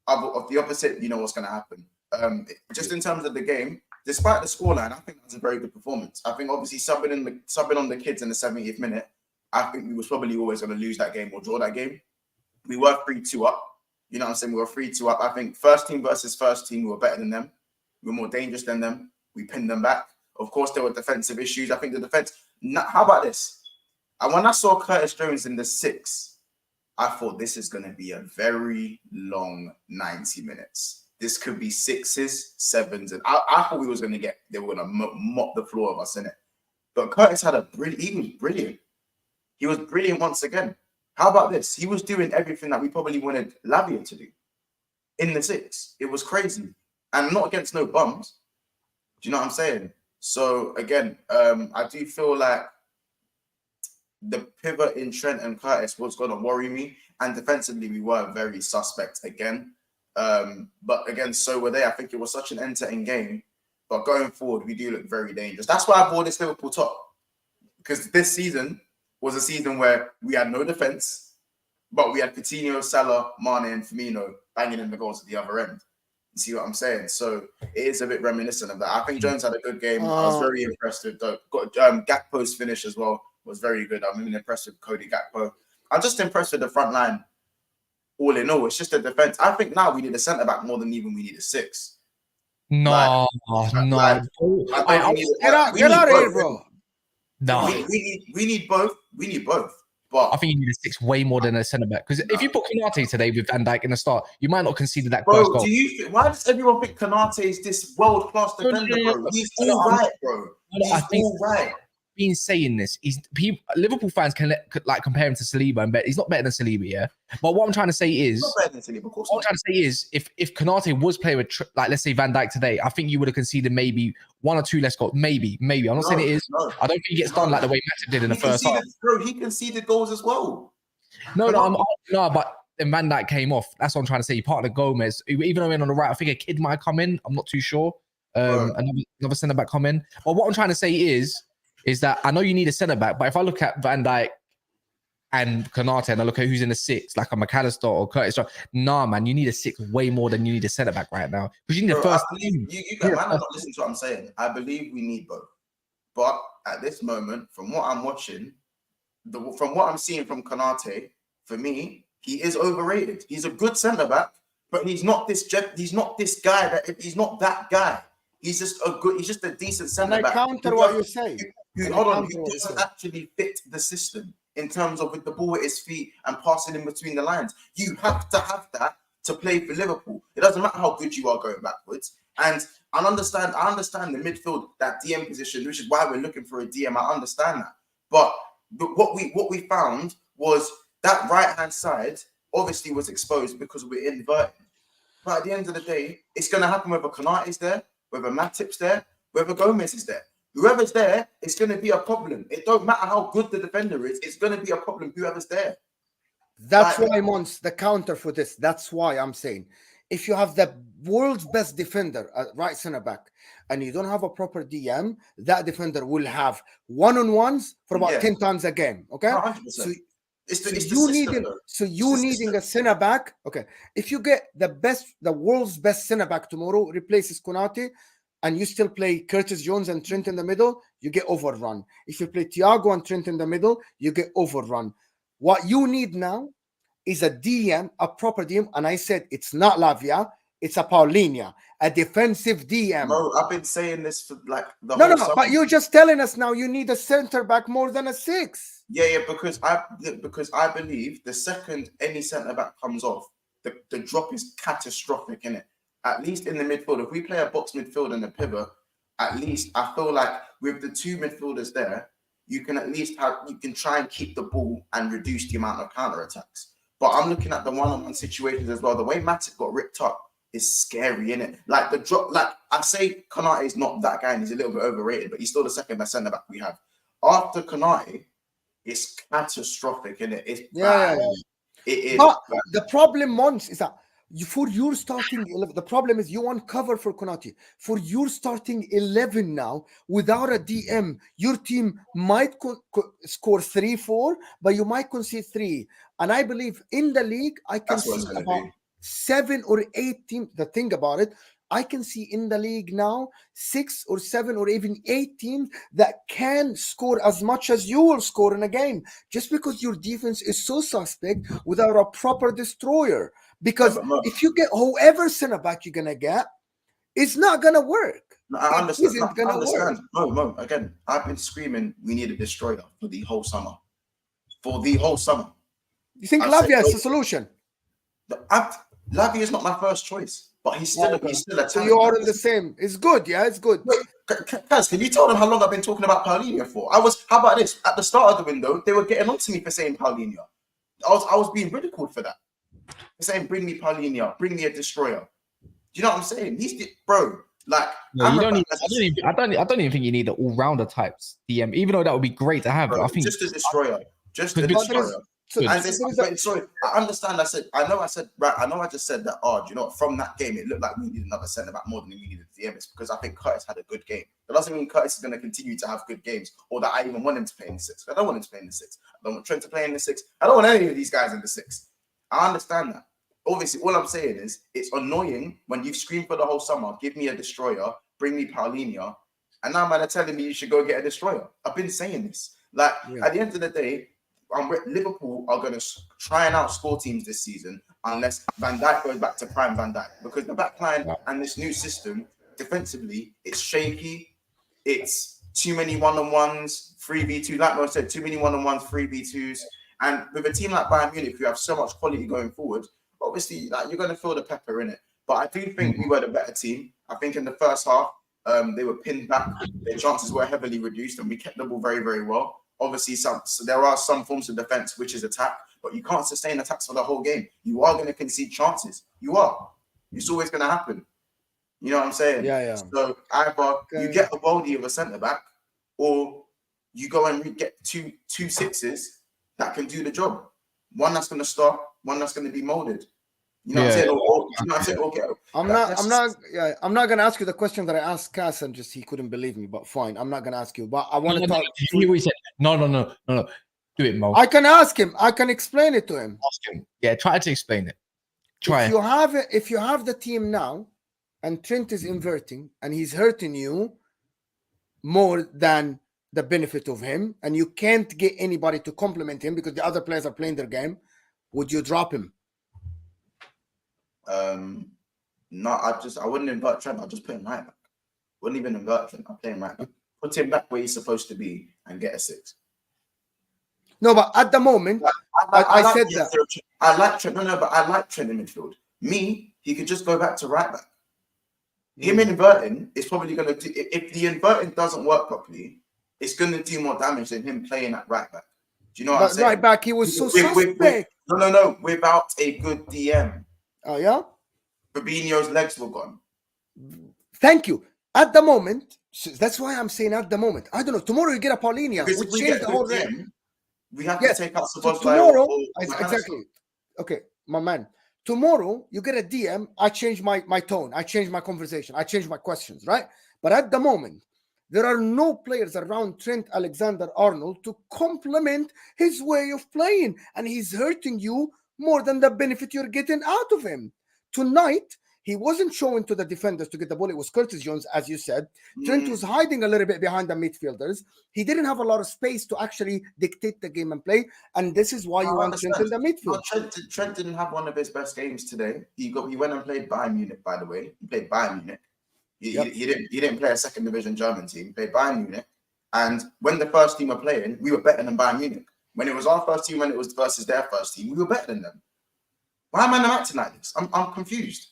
Of the opposite, you know what's going to happen. Just in terms of the game, despite the scoreline, I think that's a very good performance. I think obviously subbing on the kids in the 70th minute, I think we was probably always going to lose that game or draw that game. We were 3-2 up. You know what I'm saying? We were 3-2 up. I think first team versus first team, we were better than them. We were more dangerous than them. We pinned them back. Of course, there were defensive issues. I think the defense... How about this? And when I saw Curtis Jones in the 6, I thought this is going to be a very long 90 minutes. This could be 6s, 7s, and I thought they were going to mop the floor of us, innit? But Curtis he was brilliant. He was brilliant once again. How about this? He was doing everything that we probably wanted Lavia to do in the 6. It was crazy. And not against no bums. Do you know what I'm saying? So, again, I do feel like the pivot in Trent and Curtis was going to worry me. And defensively, we were very suspect again. But again, so were they. I think it was such an entertaining game. But going forward, we do look very dangerous. That's why I bought this Liverpool top. Because this season was a season where we had no defence, but we had Coutinho, Salah, Mane, and Firmino banging in the goals at the other end. You see what I'm saying? So it is a bit reminiscent of that. I think Jones had a good game. I was very impressed with Doak. Gakpo's finish as well was very good. I'm even impressed with Cody Gakpo. I'm just impressed with the front line. All in all, it's just a defense. I think now we need a centre back more than even we need a 6. No. Get out of here, bro. No, we need both. We need both. But I think you need a 6 way more than a centre back. Because if you put Konate today with Van Dijk in the start, you might not concede that first goal. Why does everyone think Konate is this world-class defender, bro? He's all right, bro. He's all right. Been saying this, Liverpool fans can compare him to Saliba and bet he's not better than Saliba, yeah. But what I'm trying to say is, if Konate was playing with let's say Van Dijk today, I think you would have conceded maybe 1 or 2 less goals, maybe. I'm not saying it is. No. I don't think he gets done like the way Matip did in the first half. Bro, he conceded goals as well. But then Van Dijk came off. That's what I'm trying to say. He partnered Gomez, even though he went on the right. I think a kid might have come in. I'm not too sure. Another centre back come in. But what I'm trying to say is that I know you need a centre back, but if I look at Van Dijk, and Konate, and I look at who's in the 6, like a McAllister or Curtis. Nah, man, you need a 6 way more than you need a centre back right now. Because you need the first. You man, I'm not listening to what I'm saying. I believe we need both, but at this moment, from what I'm watching, from what I'm seeing from Konate, for me, he is overrated. He's a good centre back, but he's not this guy. He's not that guy. He's just a decent centre back. I counter what you say. Who doesn't actually fit the system in terms of with the ball at his feet and passing in between the lines. You have to have that to play for Liverpool. It doesn't matter how good you are going backwards. And I understand the midfield, that DM position, which is why we're looking for a DM. I understand that. But what we found was that right-hand side obviously was exposed because we're inverted. But at the end of the day, it's going to happen whether Konate is there, whether Matip's there, whether Gomez is there. Whoever's there, it's going to be a problem. It don't matter how good the defender is. It's going to be a problem, whoever's there. That's why, Mons, the counter for this. That's why I'm saying, if you have the world's best defender at right center back and you don't have a proper DM, that defender will have one-on-ones for about 10 times a game. Okay? 100%. You needing a center back. Okay. If you get the world's best center back tomorrow, replaces Konate, and you still play Curtis Jones and Trent in the middle, you get overrun. If you play Thiago and Trent in the middle, you get overrun. What you need now is a DM, a proper DM. And I said, it's not Lavia, it's a Paulinho, a defensive DM. No, I've been saying this for like the whole summer. But you're just telling us now you need a center back more than a 6. Yeah, because I believe the second any centre back comes off, the drop is catastrophic, innit? At least in the midfield, if we play a box midfield and a pivot, at least I feel like with the 2 midfielders there, you can at least try and keep the ball and reduce the amount of counter attacks. But I'm looking at the one-on-one situations as well. The way Matip got ripped up is scary, innit? Like the drop, like I say, Konate is not that guy and he's a little bit overrated, but he's still the second best centre back we have. After Konate, it's catastrophic, innit? It's bad. It is. But the problem, Mons, is that for your starting 11, the problem is you want cover for Konate. For your starting 11 now, without a DM, your team might score 3-4, but you might concede 3. And I believe in the league, I can see about 7 or 8 teams. The thing about it, I can see in the league now 6 or 7 or even 8 teams that can score as much as you will score in a game, just because your defense is so suspect without a proper destroyer. Because if you get whoever center back you're gonna get, it's not gonna work. No, I understand. No, again, I've been screaming we need a destroyer for the whole summer. You think Lavia is the solution? Lavia is not my first choice, but he's still a talent. So you are in the same. It's good, yeah, it's good. Wait, Kaz, can you tell them how long I've been talking about Paulinho for? How about this? At the start of the window, they were getting on to me for saying Paulinho. I was being ridiculed for that. They're saying, bring me Paulinho, bring me a destroyer. Do you know what I'm saying? Bro, like, I don't even think you need the all-rounder types DM, even though that would be great to have. Bro, I think just a destroyer. Sorry, I understand. I just said that. Oh, do you know what? From that game, it looked like we needed another centre back more than we needed DM. It's because I think Curtis had a good game. That doesn't mean Curtis is going to continue to have good games, or that I even want him to play in the 6. I don't want him to play in the 6. I don't want Trent to play in the 6. I don't want any of these guys in the 6. I understand that. Obviously, all I'm saying is it's annoying when you've screamed for the whole summer, give me a destroyer, bring me Paulinho, and now man are telling me you should go get a destroyer. I've been saying this. Like, at the end of the day, Liverpool are going to try and outscore teams this season unless Van Dijk goes back to prime Van Dijk, because the back line and this new system, defensively, it's shaky. It's too many one-on-ones, 3v2. Like I said, too many one-on-ones, 3v2s. And with a team like Bayern Munich, who have so much quality going forward, obviously, like, you're going to feel the pepper in it. But I do think we were the better team. I think in the first half, they were pinned back. Their chances were heavily reduced, and we kept the ball very, very well. Obviously, so there are some forms of defense, which is attack, but you can't sustain attacks for the whole game. You are going to concede chances. You are. It's always going to happen. You know what I'm saying? Yeah. So either you get a body of a centre back, or you go and get two 6s that can do the job. One that's going to start, one that's going to be molded. You know what I'm saying? I'm not going to ask you the question that I asked Cass, and just he couldn't believe me. But fine, I'm not going to ask you. But I want to talk. He said, no. Do it, Mo. I can ask him. I can explain it to him. Ask him. Yeah, try to explain it. Try. If you have the team now, and Trent is inverting, and he's hurting you more than the benefit of him, and you can't get anybody to compliment him because the other players are playing their game, would you drop him? No, I wouldn't invert Trent. I'll just put him right back. Wouldn't even invert Trent. I'll play him right back. Put him back where he's supposed to be and get a 6. No, but at the moment, I said that. I like Trent. No, but I like Trent in midfield. He could just go back to right back. Him inverting is probably going to do, if the inverting doesn't work properly, it's going to do more damage than him playing at right back. Do you know what I'm saying? Right back, he was so suspect. No, without a good DM. Oh, yeah? Fabinho's legs were gone. Thank you. At the moment, that's why I'm saying at the moment. I don't know. Tomorrow you get a Paulinia. We change the whole game. We have to take out Sabozlai. Tomorrow, exactly. Okay, my man. Tomorrow, you get a DM, I change my tone, I change my conversation, I change my questions, right? But at the moment, there are no players around Trent Alexander-Arnold to complement his way of playing, and he's hurting you more than the benefit you're getting out of him. Tonight, he wasn't showing to the defenders to get the ball. It was Curtis Jones, as you said. Trent was hiding a little bit behind the midfielders. He didn't have a lot of space to actually dictate the game and play. And this is why you want Trent in the midfield. No, Trent didn't have one of his best games today. He went and played Bayern Munich, by the way. He played Bayern Munich. He didn't play a second division German team. He played Bayern Munich. And when the first team were playing, we were better than Bayern Munich. When it was our first team, when it was versus their first team, we were better than them. Why am I not acting like this? I'm confused.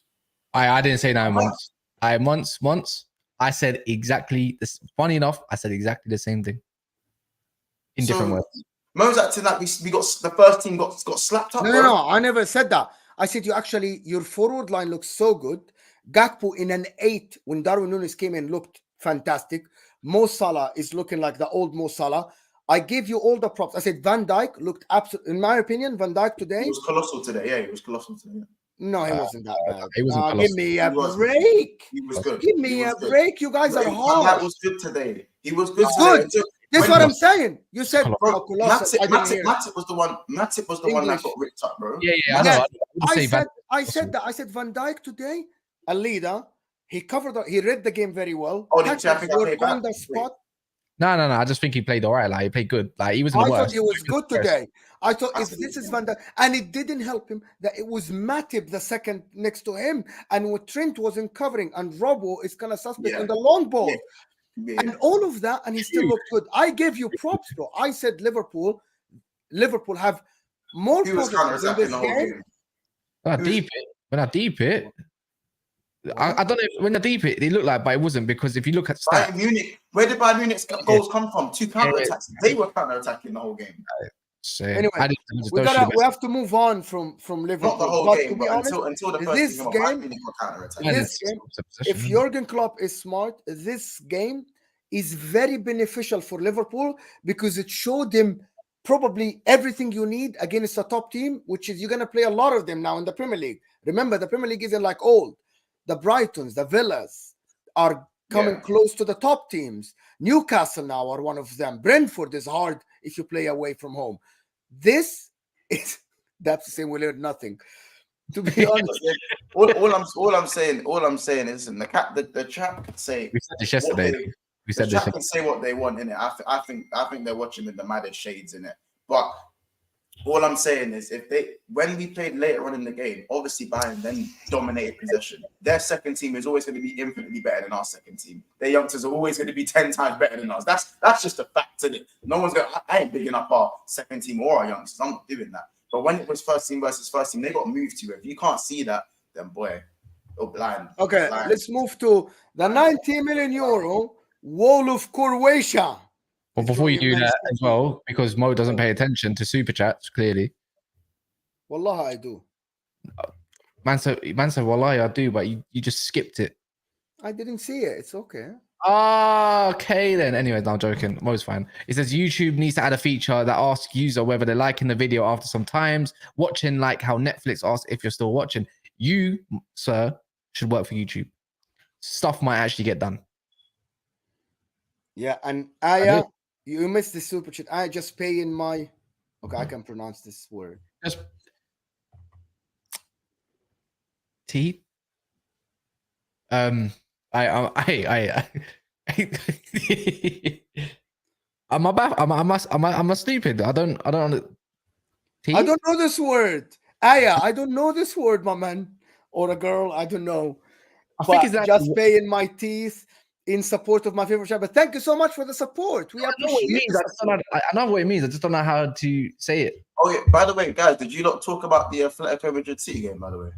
I didn't say that once. I said exactly this. Funny enough, I said exactly the same thing in different words. Mo's acting like we got the first team got slapped up. No, I never said that. I said your forward line looks so good. Gakpo in an 8 when Darwin Nunez came in looked fantastic. Mo Salah is looking like the old Mo Salah. I gave you all the props. I said Van Dijk looked absolutely, in my opinion, Van Dijk today. He was colossal today. Yeah, he was colossal today. No, he wasn't that bad. He wasn't give me a break. He was good. Give me a break. You guys are hard. That was good today. He was good. Good. That's what I'm saying. You said Matip was the one. Matip was the one that got ripped up, bro. Yeah. I said that. I said Van Dijk today, a leader. He he read the game very well. Oh, did you think on the spot? No. I just think he played all right. Like he played good. Like he was. I thought he was good today. I thought if this is Van Dijk, and it didn't help him that it was Matip the second next to him, and what Trent wasn't covering, and Robbo is kind of suspect on the long ball, and all of that, and he still looked good. I gave you props, bro. I said Liverpool have more positives in this game. When I deep it. I don't know if when I deep it looked like, but it wasn't because if you look at stats, Bayern Munich, where did Bayern Munich's goals come from? 2 counter-attacks. They were counter-attacking the whole game. Anyway, we have to move on from Liverpool. Not the whole game, but until the first game, if Jurgen Klopp is smart, this game is very beneficial for Liverpool because it showed him probably everything you need against a top team, which is you're going to play a lot of them now in the Premier League. Remember, the Premier League isn't like old. The Brightons, the Villas are coming close to the top teams. Newcastle now are one of them. Brentford is hard if you play away from home. This is Daps saying we learned nothing. To be honest, all I'm saying is the chat can say we said this yesterday. The chat can say what they want in it. I think they're watching with the maddest shades in it. But all I'm saying is when we played later on in the game, obviously Bayern then dominated possession. Their second team is always going to be infinitely better than our second team. Their youngsters are always going to be 10 times better than us. That's just a fact, isn't it? No one's going. I ain't bigging up our second team or our youngsters. I'm not doing that. But when it was first team versus first team, they got moved to it. If you can't see that, then boy, you're blind. Okay, let's move to the 90 million euro wall of Croatia. But before you do that as well, because Mo doesn't pay attention to super chats, clearly. Wallah, I do. Man said, Wallahi, I do, but you just skipped it. I didn't see it. It's okay. Okay, then. Anyway, no, I'm joking. Mo's fine. It says YouTube needs to add a feature that asks user whether they're liking the video after some times. Watching like how Netflix asks if you're still watching. You, sir, should work for YouTube. Stuff might actually get done. Yeah, and Aya, you missed the super chat. I just pay in my Okay, I can pronounce this word. Just T. I am I stupid? I don't T? I don't know this word. Aya, I don't know this word, my man. Or a girl, I don't know. I But think it's like, just paying my teeth in support of my favorite channel. But thank you so much for the support. We I know what it appreciate means. I know what it means. I just don't know how to say it. Oh yeah. By the way, guys, did you not talk about the Atletico Madrid City game? By the way.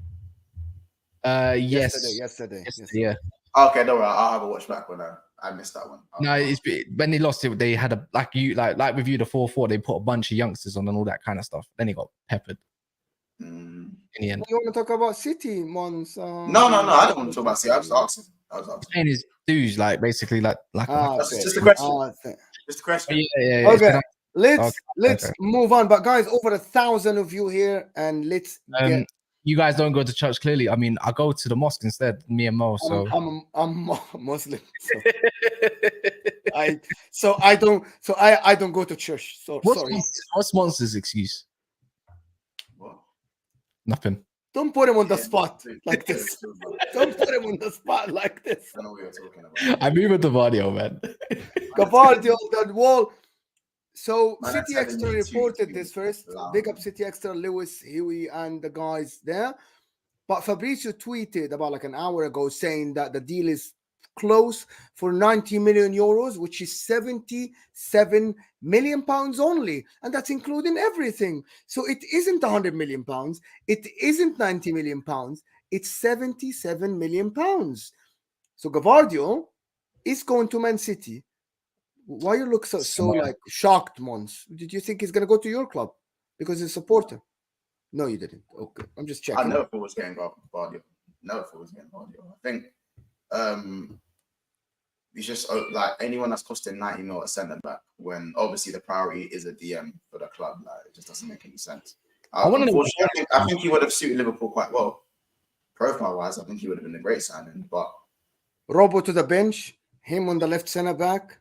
Yes. Yesterday. Yeah. Okay, don't worry. I'll have a watch back when I missed that one. No, it's when they lost it. They had a like with you the 4-4. They put a bunch of youngsters on and all that kind of stuff. Then he got peppered in the end. You want to talk about City, Mons? No. I don't want to talk about City. I was asking. Saying his dues, like basically, like That's just a question. Just a question. Yeah. Okay. Let's Okay. move on. But guys, over 1,000 of you here, and let's get. You guys don't go to church, clearly. I mean, I go to the mosque instead, me and Mo. So I'm Muslim. So I don't go to church. So sorry. What's Monster's excuse? What? Nothing. Don't put him on the spot like this. Don't put him on the spot like this. I know what you're talking about. I'm moving the video, man. Gvardiol, that wall. So Man, City that's Extra having reported two this first. loud. Big up City Extra, Lewis, Huey, and the guys there. But Fabrizio tweeted about like an hour ago saying that the deal is close for 90 million euros, which is 77 million pounds only. And that's including everything. So it isn't 100 million pounds. It isn't 90 million pounds. It's 77 million pounds. So Gvardiol is going to Man City. Why you look so like shocked, Mons? Did you think he's going to go to your club because he's a supporter? No, you didn't. Okay, I'm just checking. I never thought it was getting Gvardiol. Never thought it was getting Gvardiol. I think it's just like anyone that's costing 90 mil a centre back when obviously the priority is a DM for the club. Like it just doesn't make any sense. I think he would have suited Liverpool quite well. Profile wise, I think he would have been a great signing. But Robo to the bench, him on the left centre back.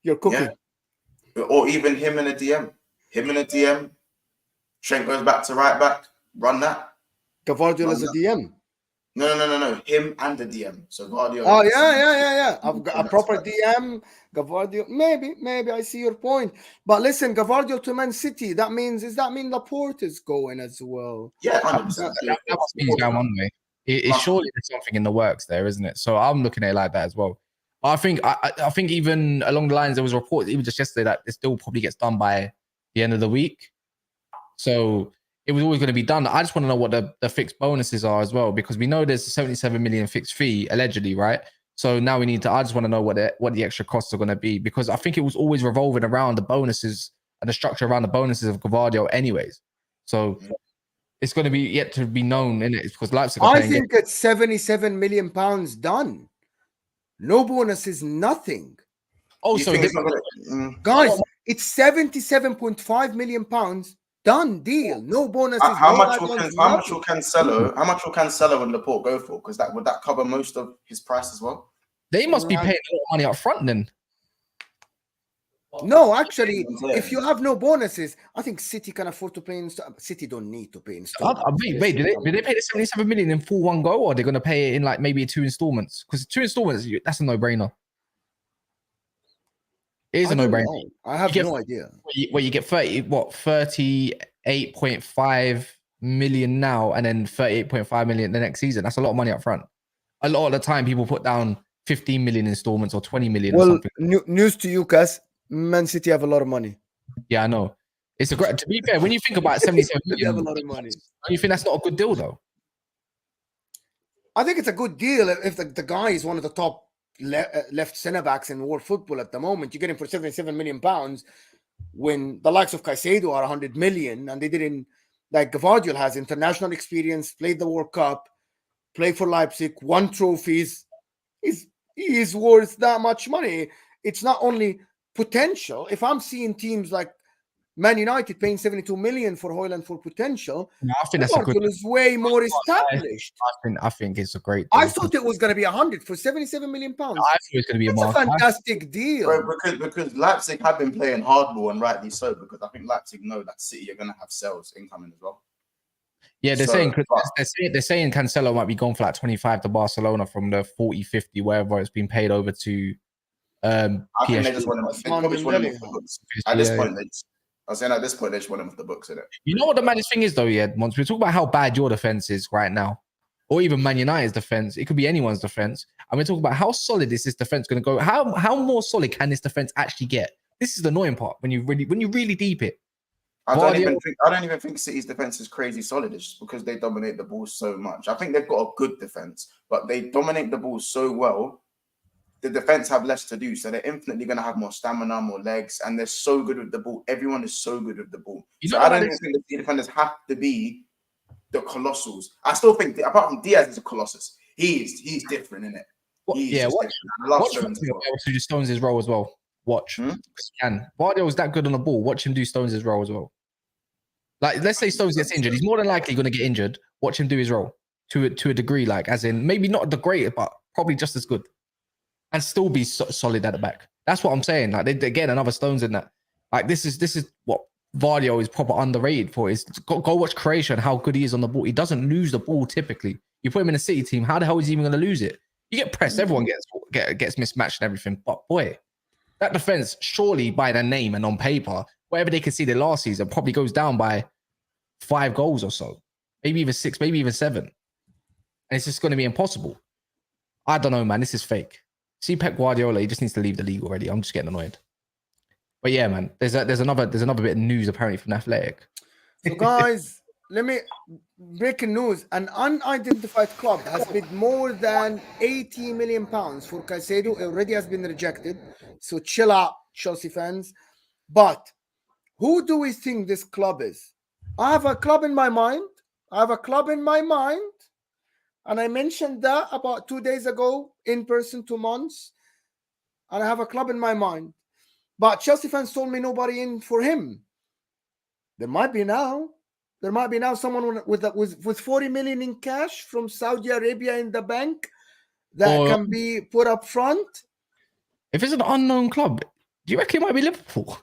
You're cooking. Yeah. Or even him in a DM. Trent goes back to right back. Run that. Gvardiol as a DM. No. Him and the DM. So Gvardiol. Oh yeah. I've got a proper DM. Gvardiol. Maybe I see your point. But listen, Gvardiol to Man City. Does that mean Laporte is going as well? Yeah, 100%. That must be going one way. It's surely there's something in the works there, isn't it? So I'm looking at it like that as well. I think even along the lines there was a report even just yesterday that it still probably gets done by the end of the week. So it was always going to be done. I just want to know what the fixed bonuses are as well, because we know there's a 77 million fixed fee allegedly, right? So now I just want to know what the extra costs are going to be, because I think it was always revolving around the bonuses and the structure around the bonuses of Gvardiol anyways. So it's going to be yet to be known, in it, because Leipzig are paying. I think it's 77 million pounds done. No bonus is nothing. Oh, so guys, it's 77.5 million pounds done deal. No bonuses. How much will Cancelo and Laporte go for? Because would that cover most of his price as well? They must be paying a lot of money up front then. No, actually, if you have no bonuses, I think City can afford to pay in. City don't need to pay in. Wait, did they pay the 77 million in full one go, or are they going to pay it in like maybe 2 installments? Because 2 installments, that's a no-brainer. It is a no-brainer. I have no idea. Where you get 38.5 million now, and then 38.5 million the next season. That's a lot of money up front. A lot of the time, people put down 15 million installments or 20 million. Well, or something. News to you, Cass. Man City have a lot of money. Yeah, I know. It's a great. To be fair, when you think about 77 million, they have a lot of money. You think that's not a good deal, though? I think it's a good deal if the guy is one of the top left centre backs in world football at the moment. You get him for 77 million pounds when the likes of Caicedo are 100 million, and they didn't. Like Gvardiol has international experience, played the World Cup, played for Leipzig, won trophies. He is worth that much money. It's not only potential. If I'm seeing teams like Man United paying 72 million for Højlund for potential. No, I think that's a good. Gvardiol is way more established. I think it's a great. I thought it was going to be 100 for 77 million pounds. I think it's going to be That's a fantastic deal. Bro, because Leipzig have been playing hardball, and rightly so, because I think Leipzig know that City are going to have sales incoming as well. Yeah, they're saying Cancelo might be gone for like 25 to Barcelona from the 40, 50, wherever it's been paid over to. I think they just want him. They probably just want him off the books. At this point, I was saying at this point they just want him off the books, isn't it? You know what the maddest thing is though, yeah. Once we talk about how bad your defense is right now, or even Man United's defense, it could be anyone's defense. And we're talking about how solid is this defense going to go? How more solid can this defense actually get? This is the annoying part when you really deep it. I don't even think City's defense is crazy solid. It's just because they dominate the ball so much. I think they've got a good defense, but they dominate the ball so well. The defense have less to do, so they're infinitely going to have more stamina, more legs, and they're so good with the ball. Everyone is so good with the ball. So I don't even think the defenders have to be the colossals. I still think, apart from Diaz is a colossus, he's different, isn't it? Watch to do Stones' role as well. Watch. Gvardiol is that good on the ball. Watch him do Stones' role as well. Like, let's say Stones gets injured. He's more than likely going to get injured. Watch him do his role to a degree, like, as in, maybe not the greatest, but probably just as good. And still be solid at the back. That's what I'm saying. Like, they get another Stones in that. Like, this is what Gvardiol is proper underrated for. Is go watch Croatia and how good he is on the ball. He doesn't lose the ball typically. You put him in a City team, how the hell is he even going to lose it? You get pressed, everyone gets mismatched and everything. But boy, that defense, surely by their name and on paper, whatever they could see their last season, probably goes down by 5 goals or so. Maybe even 6, maybe even 7. And it's just going to be impossible. I don't know, man. This is fake. See Pep Guardiola, he just needs to leave the league already. I'm just getting annoyed. But yeah, man, there's another bit of news apparently from Athletic. So guys, let me breaking news. An unidentified club has bid more than 80 million pounds for Caicedo. It already has been rejected. So chill out, Chelsea fans. But who do we think this club is? I have a club in my mind. And I mentioned that about 2 days ago, in person, 2 months. And I have a club in my mind. But Chelsea fans told me nobody in for him. There might be now. There might be now someone with 40 million in cash from Saudi Arabia in the bank that can be put up front. If it's an unknown club, do you reckon it might be Liverpool?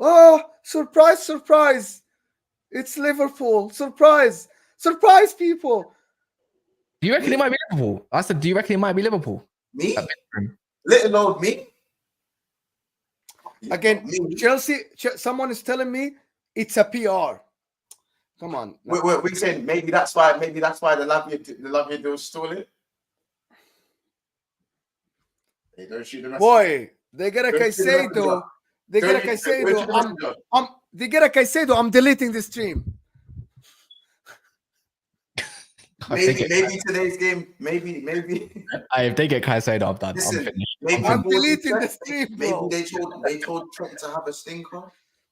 Oh, surprise, surprise. It's Liverpool. Surprise. Surprise, people. Do you reckon it might be Liverpool? I said, do you reckon it might be Liverpool? Me? Little old me? Again, Chelsea, someone is telling me it's a PR. Come on. We're saying maybe that's why the Lavia deal stole it. Hey, don't shoot the messenger. Boy, they get a Caicedo. They get a Caicedo. They get a Caicedo. I'm deleting the stream. Maybe today's game. Maybe. If they get Caicedo, I'm done. Listen, I'm finished. I'm deleting the stream, bro. Maybe they told Trent to have a stinker.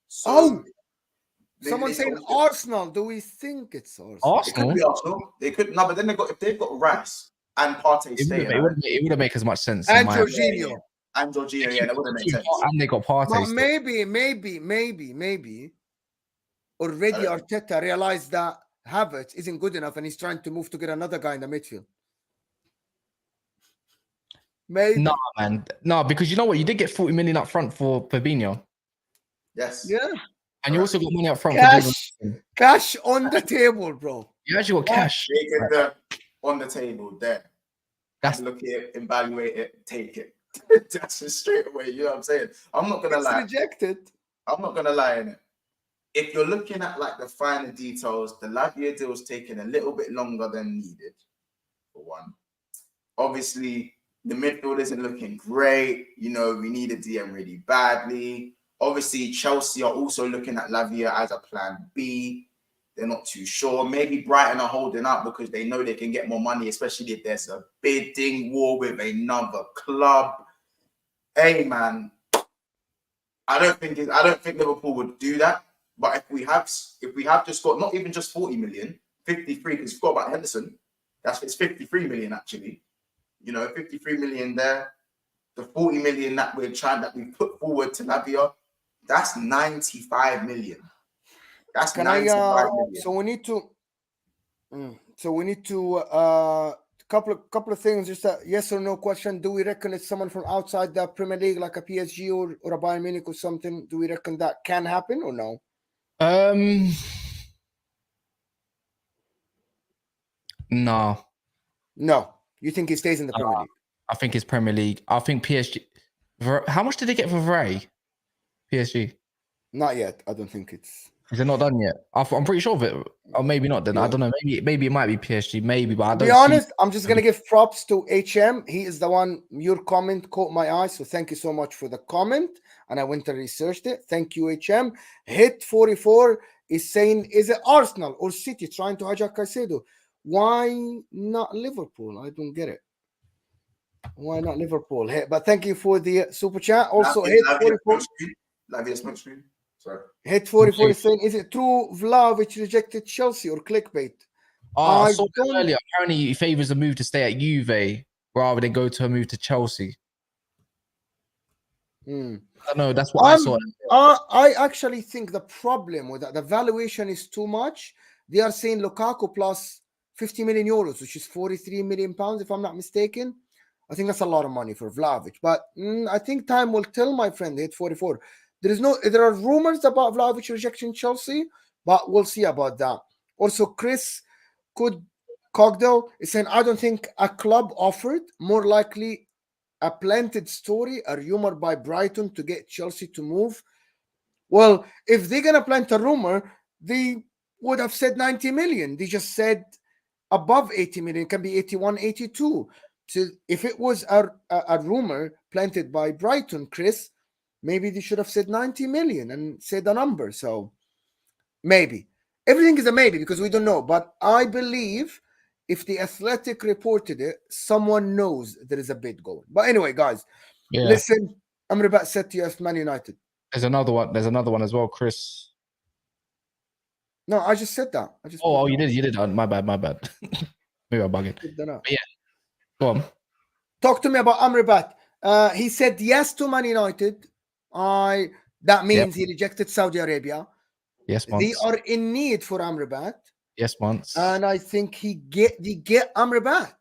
Someone saying Arsenal. Do we think it's Arsenal? It could be Arsenal. They could no, but then if they've got Rice and Partey staying, it wouldn't make as much sense. And Jorginho. And Jorginho, yeah, that wouldn't make sense. And they got Partey. But maybe. Already Arteta realized that Havertz isn't good enough, and he's trying to move to get another guy in the midfield. Maybe. No, man. No, because you know what? You did get 40 million up front for Fabinho. Yes. Yeah. And you also got money up front for cash on the table, bro. You actually got cash. On the table there. Look at it, evaluate it, take it. That's just straight away. You know what I'm saying? I'm not gonna lie. Rejected. I'm not gonna lie in it. If you're looking at like the finer details, the Lavia deal is taking a little bit longer than needed. For one, obviously the midfield isn't looking great. You know, we need a DM really badly. Obviously, Chelsea are also looking at Lavia as a plan B. They're not too sure. Maybe Brighton are holding out because they know they can get more money, especially if there's a bidding war with another club. Hey, man, I don't think Liverpool would do that. But if we have just got not even just 40 million, 53, because you've got about Henderson, it's 53 million actually. You know, 53 million there. The 40 million that we put forward to Lavia, That's 95 million. That's Can 95 million. So we need to. Couple of things. Just a yes or no question. Do we reckon it's someone from outside the Premier League, like a PSG or a Bayern Munich or something? Do we reckon that can happen or no? No. No. You think he stays in the Premier League? I think it's Premier League. I think PSG. How much did they get for Varane? PSG. Not yet. I don't think it's. Is it not done yet? I'm pretty sure of it. Or maybe not then. Yeah. I don't know. Maybe it might be PSG. Maybe, but I don't. To be honest, I'm just gonna give props to HM. He is the one. Your comment caught my eye, so thank you so much for the comment. And I went and researched it. Thank you, HM. Hit 44 is saying, is it Arsenal or City trying to hijack Caicedo? Why not Liverpool? I don't get it. Why not Liverpool? Hey, but thank you for the super chat. Also, hit 44. Smoke screen. Sorry. Hit 44 is saying, is it true Vlahovic rejected Chelsea or clickbait? I saw that earlier. Apparently, he favours a move to stay at Juve rather than go to a move to Chelsea. I don't know. That's what I saw. I actually think the problem with that, the valuation is too much. They are saying Lukaku plus 50 million euros, which is 43 million pounds, if I'm not mistaken. I think that's a lot of money for Vlahovic. But I think time will tell, my friend. Hit 44. There are rumors about Vlahovic rejection Chelsea, but we'll see about that. Also, Chris Cogdell is saying, I don't think a club offered, more likely a planted story, a rumor by Brighton to get Chelsea to move. Well, if they're going to plant a rumor, they would have said 90 million. They just said above 80 million. It can be 81, 82. So if it was a rumor planted by Brighton, Chris, maybe they should have said 90 million and said a number. So maybe. Everything is a maybe because we don't know. But I believe if the Athletic reported it, someone knows there is a bid going. But anyway, guys, listen, Amrabat said to us, Man United. There's another one. There's another one as well, Chris. No, I just said that. You did. You did. My bad. Maybe I'm bugging. But yeah. Go on. Talk to me about Amrabat. He said yes to Man United. That means he rejected Saudi Arabia. Yes, once. They are in need for Amrabat. Yes, once. And I think they get Amrabat.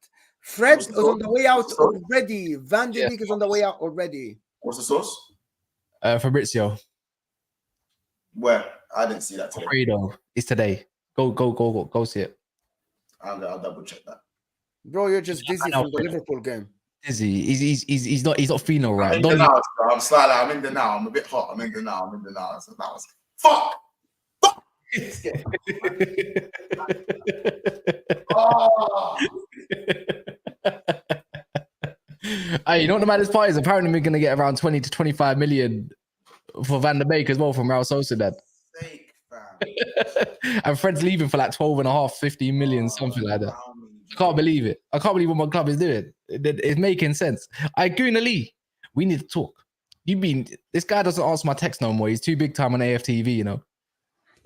Fred is on the way out already. Van de Beek is on the way out already. What's the source? Fabrizio. Where? I didn't see that today. Fredo. It's today. Go see it. I'll double check that. Bro, you're just dizzy from the Liverpool game. Dizzy. He's not feeling all right. I'm in the now, bro. I'm slightly. I'm in the now. I'm a bit hot. I'm in the now. So that was fuck. Oh. Hey, you know what the maddest part is? Apparently, we're gonna get around 20 to 25 million for Van der Beek as well from Real Sociedad. Sake, fam. And Fred's leaving for like 12 and a half, 15 million, something like that. I can't believe it. I can't believe what my club is doing. It's making sense. Guna Lee, we need to talk. This guy doesn't answer my text no more. He's too big time on AFTV, you know.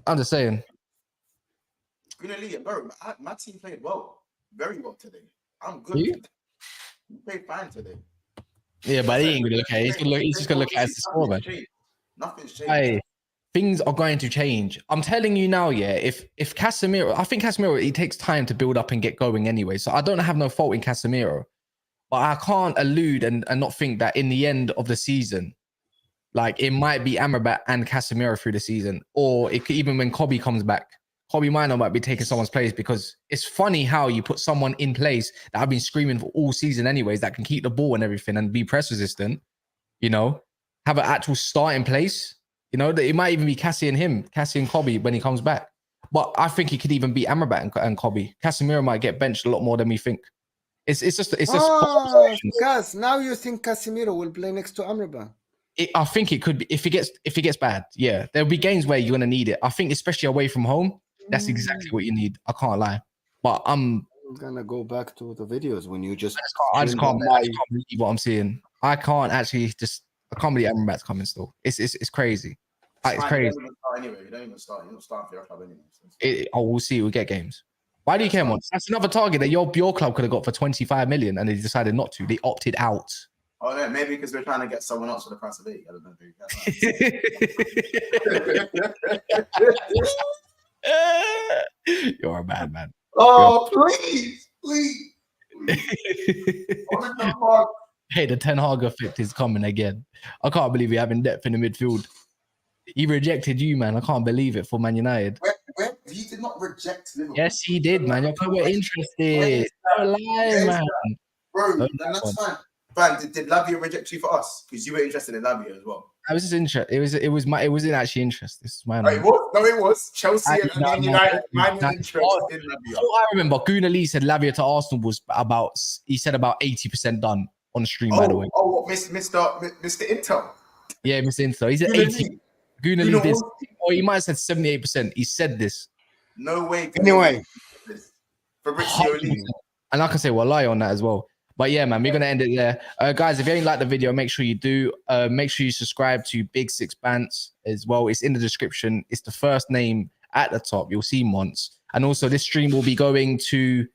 I'm just saying. Guna Lee, bro, my team played well. Very well today. I'm good. You played fine today. Yeah, but he ain't gonna look at it. He's just gonna look at the score, man. Nothing's changed. Hey, things are going to change. I'm telling you now, yeah. If Casemiro, I think Casemiro, it takes time to build up and get going anyway. So I don't have no fault in Casemiro, but I can't allude and not think that in the end of the season, like it might be Amrabat and Casemiro through the season, or it could, even when Kobe comes back, Kobe Minor might be taking someone's place, because it's funny how you put someone in place that I've been screaming for all season anyways, that can keep the ball and everything and be press resistant, you know, have an actual start in place. You know, it might even be Cassie and Kobe when he comes back. But I think he could even beat Amrabat and Kobe. Casemiro might get benched a lot more than we think. It's just. Cas, now you think Casemiro will play next to Amrabat? I think it could be if it gets bad. Yeah, there'll be games where you're gonna need it. I think especially away from home, that's exactly what you need. I can't lie. But I'm gonna go back to the videos when you just. I just can't believe what I'm seeing. I can't believe Amrabat's coming still. It's crazy. It's crazy. You don't even start. You don't start for your club anyway. We'll see. We'll get games. Why do you care more? That's another target that your club could have got for 25 million, and they decided not to. They opted out. Oh no, maybe because we're trying to get someone else for the price of 8. I don't know. You're a bad man. Oh, please. Hey, the Ten Hag effect is coming again. I can't believe we're having depth in the midfield. He rejected you, man. I can't believe it for Man United. Where he did not reject Liverpool. Yes, he did, man. You're we're interested. Don't lie, man. Bro, and that's fine. Fine, did Lavia reject you for us? Because you were interested in Lavia as well. I was just interested. It wasn't actually interest. This is my it was. Chelsea and Man United. Man interest in Lavia. I remember Guna Lee said Lavia to Arsenal was about 80% done on the stream, by the way. Oh, Mr. Intel. Yeah, Mr. Intel. He's at 80. Guna Lee this. Or he might have said 78%. He said this. No way. Anyway. Fabrizio Lee. And I can say, well, lie on that as well. But yeah, man, we're going to end it there. Guys, if you ain't liked the video, make sure you do. Make sure you subscribe to Big Six Bants as well. It's in the description. It's the first name at the top. You'll see Monts. And also this stream will be going to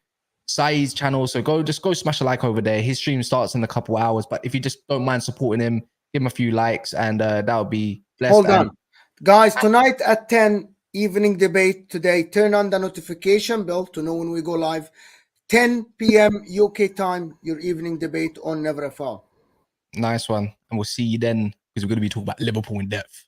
Saeed's channel. So just go smash a like over there. His stream starts in a couple hours. But if you just don't mind supporting him, give him a few likes and that would be blessed. Hold on. Guys, tonight at 10, evening debate today. Turn on the notification bell to know when we go live. 10 p.m. UK time, your evening debate on Never a Foul. Nice one. And we'll see you then because we're going to be talking about Liverpool in depth.